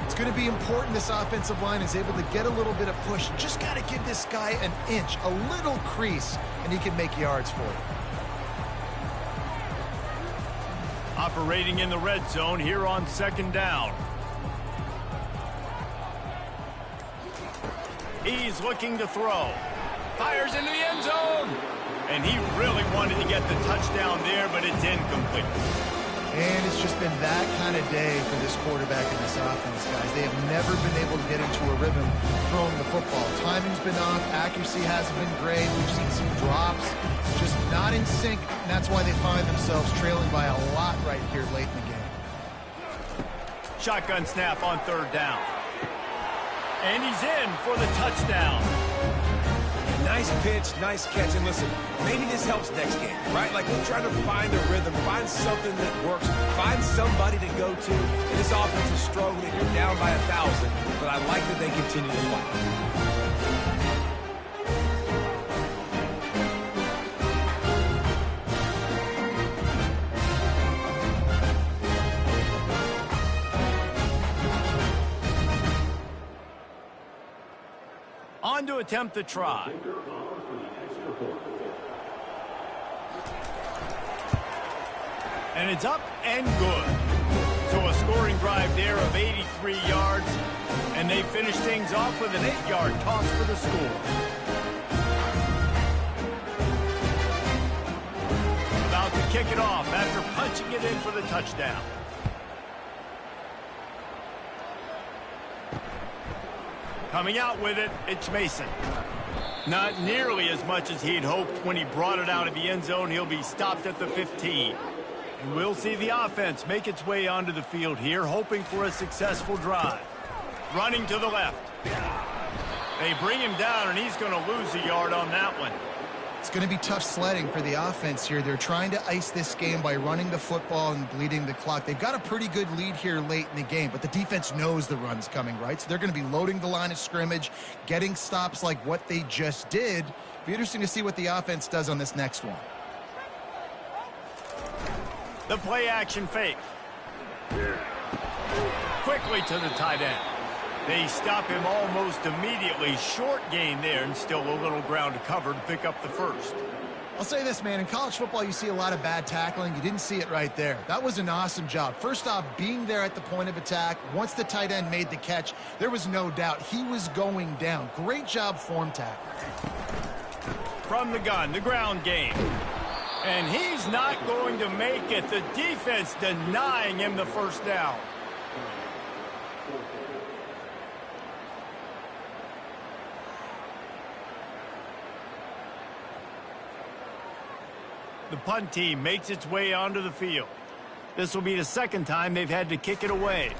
It's going to be important this offensive line is able to get a little bit of push. Just got to give this guy an inch, a little crease, and he can make yards for it. Operating in the red zone here on second down. He's looking to throw. Fires into the end zone. And he really wanted to get the touchdown there, but it's incomplete. And it's just been that kind of day for this quarterback in this offense, guys. They have never been able to get into a rhythm throwing the football. Timing's been off. Accuracy hasn't been great. We've seen some drops. Just not in sync. And that's why they find themselves trailing by a lot right here late in the game. Shotgun snap on third down. And he's in for the touchdown. Nice pitch, nice catch, and listen, maybe this helps next game, right? Like, we're trying to find a rhythm, find something that works, find somebody to go to. And this offense is struggling. You're down by 1,000, but I like that they continue to fight. On to attempt the try. And it's up and good. So a scoring drive there of 83 yards. And they finish things off with an 8-yard toss for the score. About to kick it off after punching it in for the touchdown. Coming out with it, it's Mason. Not nearly as much as he'd hoped when he brought it out of the end zone. He'll be stopped at the 15. And we'll see the offense make its way onto the field here, hoping for a successful drive. Running to the left. They bring him down, and he's going to lose a yard on that one. It's going to be tough sledding for the offense here. They're trying to ice this game by running the football and bleeding the clock. They've got a pretty good lead here late in the game, but the defense knows the run's coming, right? So they're going to be loading the line of scrimmage, getting stops like what they just did. Be interesting to see what the offense does on this next one. The play action fake. Quickly to the tight end. They stop him almost immediately. Short gain there, and still a little ground to cover to pick up the first. I'll say this, man. In college football, you see a lot of bad tackling. You didn't see it right there. That was an awesome job. First off, being there at the point of attack. Once the tight end made the catch, there was no doubt he was going down. Great job form tackle. From the gun, the ground game. And he's not going to make it. The defense denying him the first down. The punt team makes its way onto the field. This will be the second time they've had to kick it away.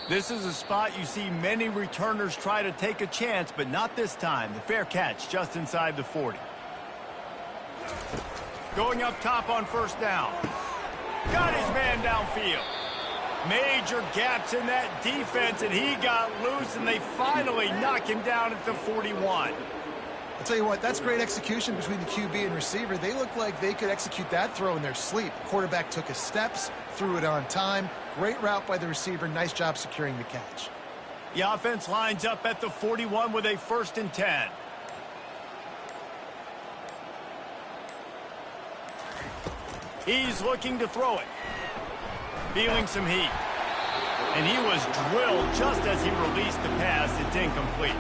This is a spot you see many returners try to take a chance, but not this time. The fair catch just inside the 40. Going up top on first down. Got his man downfield. Major gaps in that defense, and he got loose, and they finally knock him down at the 41. I'll tell you what, that's great execution between the QB and receiver. They look like they could execute that throw in their sleep. Quarterback took his steps, threw it on time. Great route by the receiver. Nice job securing the catch. The offense lines up at the 41 with a 1st and 10. He's looking to throw it. Feeling some heat. And he was drilled just as he released the pass. It's incomplete.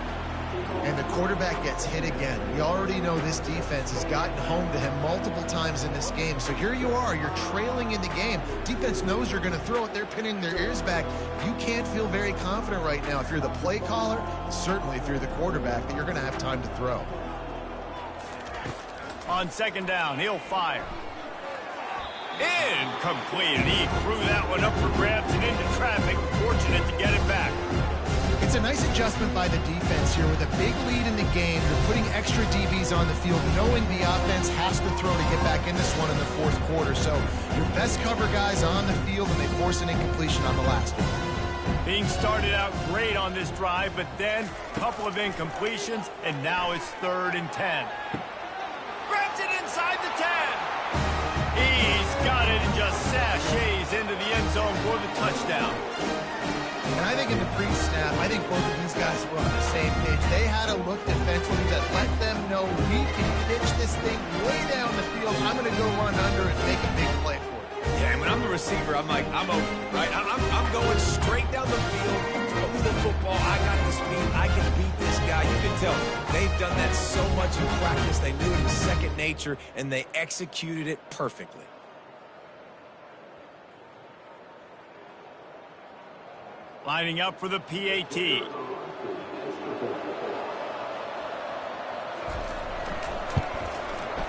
And the quarterback gets hit again. We already know this defense has gotten home to him multiple times in this game. So here you are. You're trailing in the game. Defense knows you're going to throw it. They're pinning their ears back. You can't feel very confident right now if you're the play caller, and certainly if you're the quarterback, that you're going to have time to throw. On second down, he'll fire. Incomplete, and he threw that one up for grabs and into traffic. Fortunate to get it back. It's a nice adjustment by the defense here with a big lead in the game. They're putting extra DBs on the field, knowing the offense has to throw to get back in this one in the fourth quarter. So your best cover guys on the field, and they force an incompletion on the last one. Being started out great on this drive, but then a couple of incompletions, and now it's 3rd and 10. Grabs it inside the 10. He's got it and just sashays into the end zone for the touchdown. And I think in the pre-snap, I think both of these guys were on the same page. They had a look defensively that let them know we can pitch this thing way down the field. I'm going to go run under and make a big play for it. Yeah, and when I'm the receiver, I'm like, I'm open, right? I'm going straight down the field, throw me the football. I got the speed. I can beat this guy. You can tell they've done that so much in practice. They knew it was second nature, and they executed it perfectly. Lining up for the PAT.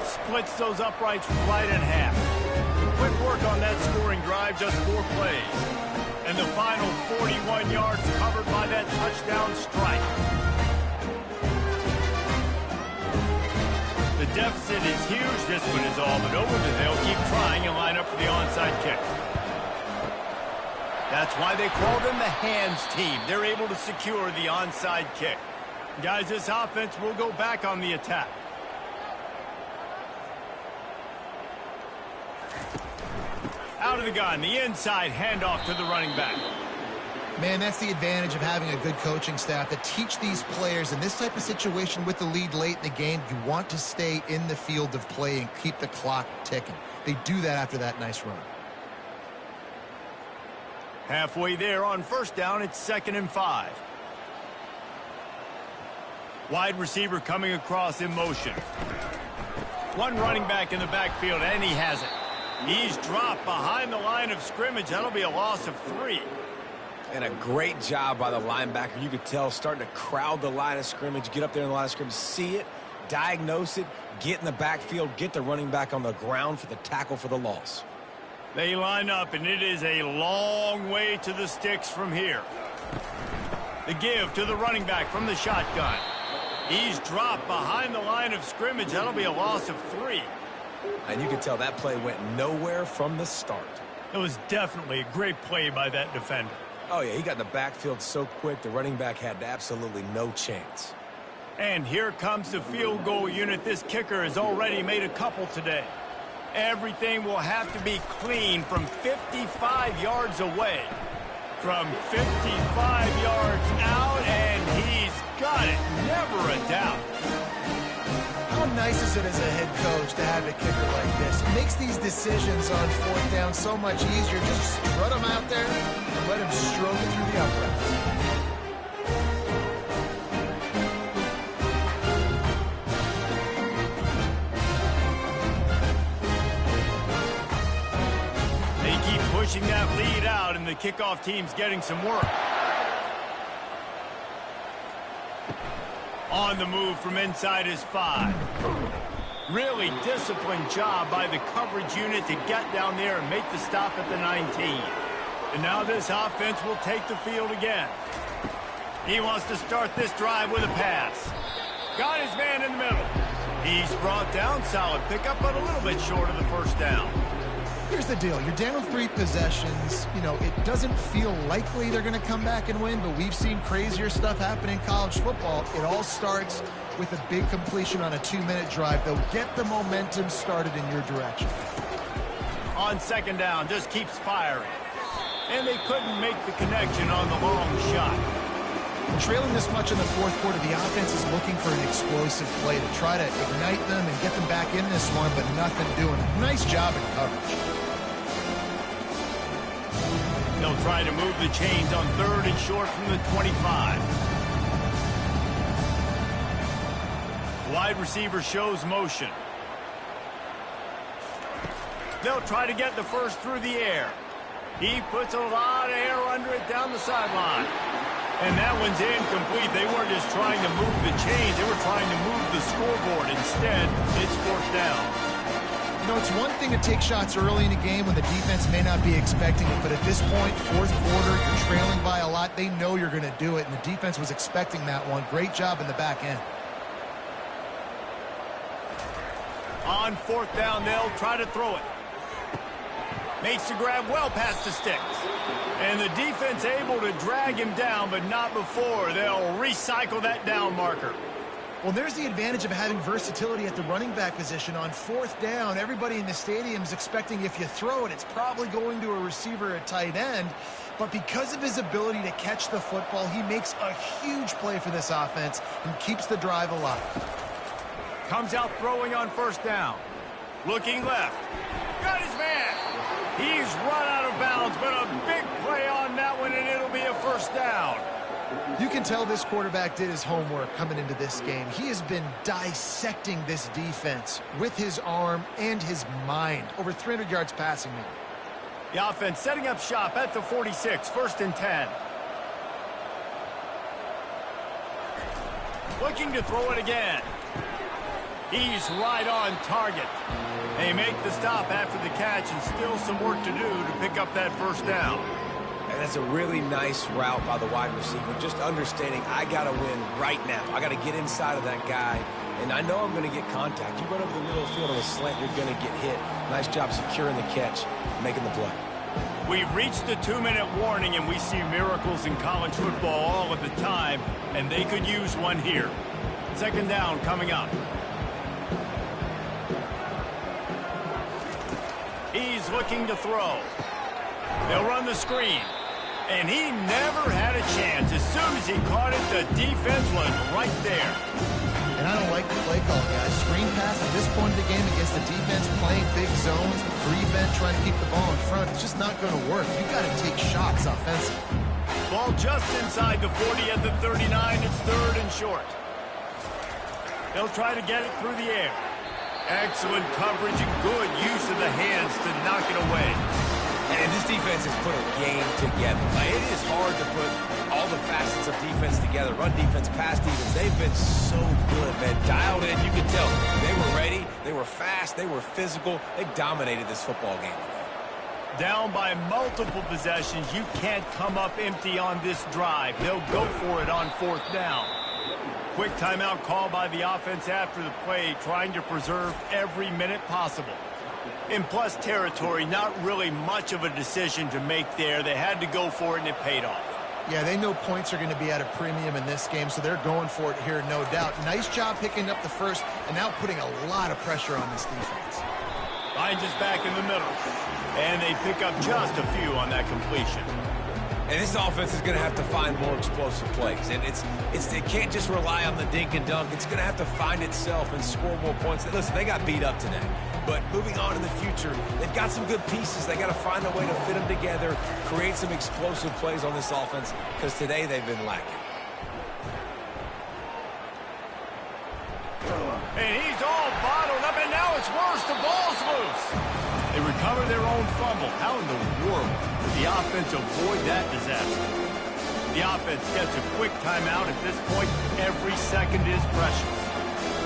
Splits those uprights right in half. Quick work on that scoring drive, just 4 plays. And the final 41 yards covered by that touchdown strike. The deficit is huge. This one is all but over, but they'll keep trying and line up for the onside kick. That's why they call them the hands team. They're able to secure the onside kick. Guys, this offense will go back on the attack. Out of the gun, the inside handoff to the running back. Man, that's the advantage of having a good coaching staff to teach these players in this type of situation with the lead late in the game. You want to stay in the field of play and keep the clock ticking. They do that after that nice run. Halfway there on first down, it's 2nd and 5. Wide receiver coming across in motion. One running back in the backfield, and he has it. He's dropped behind the line of scrimmage. That'll be a loss of 3. And a great job by the linebacker. You could tell starting to crowd the line of scrimmage, get up there in the line of scrimmage, see it, diagnose it, get in the backfield, get the running back on the ground for the tackle for the loss. They line up, and it is a long way to the sticks from here. The give to the running back from the shotgun. He's dropped behind the line of scrimmage. That'll be a loss of 3. And you can tell that play went nowhere from the start. It was definitely a great play by that defender. Oh, yeah, he got in the backfield so quick, the running back had absolutely no chance. And here comes the field goal unit. This kicker has already made a couple today. Everything will have to be clean from 55 yards away. From 55 yards out, and he's got it. Never a doubt. How nice is it as a head coach to have a kicker like this? It makes these decisions on 4th down so much easier. Just strut him out there and let him stroke it through the uprights. Pushing that lead out, and the kickoff team's getting some work. On the move from inside his 5. Really disciplined job by the coverage unit to get down there and make the stop at the 19. And now this offense will take the field again. He wants to start this drive with a pass. Got his man in the middle. He's brought down. Solid pickup, but a little bit short of the first down. Here's the deal. You're down 3 possessions. You know, it doesn't feel likely they're going to come back and win, but we've seen crazier stuff happen in college football. It all starts with a big completion on a 2-minute drive. They'll get the momentum started in your direction. On second down, just keeps firing. And they couldn't make the connection on the long shot. Trailing this much in the 4th quarter, the offense is looking for an explosive play to try to ignite them and get them back in this one, but nothing doing it. Nice job in coverage. They'll try to move the chains on 3rd and short from the 25. Wide receiver shows motion. They'll try to get the first through the air. He puts a lot of air under it down the sideline. And that one's incomplete. They weren't just trying to move the chains. They were trying to move the scoreboard. Instead, it's 4th down. You know, it's one thing to take shots early in a game when the defense may not be expecting it, but at this point, 4th quarter, you're trailing by a lot. They know you're going to do it, and the defense was expecting that one. Great job in the back end. On 4th down, they'll try to throw it. Makes the grab well past the sticks. And the defense able to drag him down, but not before. They'll recycle that down marker. Well, there's the advantage of having versatility at the running back position. On 4th down, everybody in the stadium is expecting if you throw it, it's probably going to a receiver at tight end. But because of his ability to catch the football, he makes a huge play for this offense and keeps the drive alive. Comes out throwing on 1st down. Looking left. Got his man. He's run out of bounds, but a big play on that one, and it'll be a 1st down. You can tell this quarterback did his homework coming into this game. He has been dissecting this defense with his arm and his mind. Over 300 yards passing now. The offense setting up shop at the 46, 1st and 10. Looking to throw it again. He's right on target. They make the stop after the catch, and still some work to do to pick up that 1st down. And that's a really nice route by the wide receiver, just understanding I got to win right now. I got to get inside of that guy, and I know I'm going to get contact. You run over the middle of the field on a slant, you're going to get hit. Nice job securing the catch, making the play. We've reached the 2-minute warning, and we see miracles in college football all of the time, and they could use one here. 2nd down coming up. He's looking to throw. They'll run the screen. And he never had a chance. As soon as he caught it, the defense was right there. And I don't like the play call, guys. Screen pass at this point of the game against the defense playing big zones, prevent, trying to keep the ball in front. It's just not going to work. You've got to take shots offensively. Ball just inside the 40 at the 39. It's 3rd and short. They'll try to get it through the air. Excellent coverage and good use of the hands to knock it away. And this defense has put a game together. Like, it is hard to put all all the facets of defense together. Run defense, pass defense. They've been so good, man. Dialed in, you can tell. They were ready. They were fast. They were physical. They dominated this football game today. Down by multiple possessions, you can't come up empty on this drive. They'll go for it on 4th down. Quick timeout call by the offense after the play, trying to preserve every minute possible. In plus territory, not really much of a decision to make there. They had to go for it, and it paid off. Yeah, they know points are going to be at a premium in this game, so they're going for it here, no doubt. Nice job picking up the first and now putting a lot of pressure on this defense. Hines is back in the middle, and they pick up just a few on that completion. And this offense is going to have to find more explosive plays. And it can't just rely on the dink and dunk. It's going to have to find itself and score more points. Listen, they got beat up today. But moving on in the future, they've got some good pieces. They got to find a way to fit them together, create some explosive plays on this offense, because today they've been lacking. And he's all bottled up, and now it's worse. The ball's loose. They recover their own fumble. How in the world did the offense avoid that disaster? The offense gets a quick timeout. At this point, every second is precious.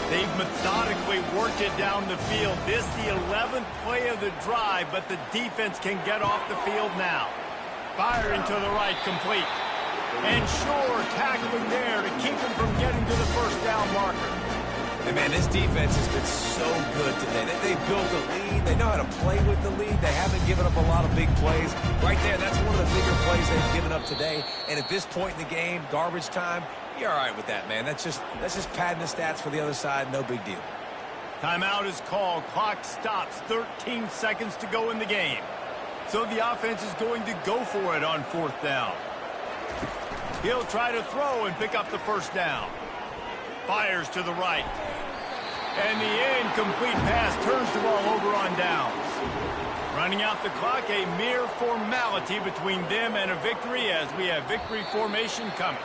They've methodically worked it down the field. This the 11th play of the drive, but the defense can get off the field now. Firing to the right, complete. And sure, tackling there to keep him from getting to the 1st down marker. And, man, this defense has been so good today. They've built a lead. They know how to play with the lead. They haven't given up a lot of big plays. Right there, that's one of the bigger plays they've given up today. And at this point in the game, garbage time, you're all right with that, man. That's just padding the stats for the other side. No big deal. Timeout is called. Clock stops. 13 seconds to go in the game. So the offense is going to go for it on 4th down. He'll try to throw and pick up the 1st down. Fires to the right. And the incomplete pass turns the ball over on downs. Running out the clock, a mere formality between them and a victory as we have victory formation coming.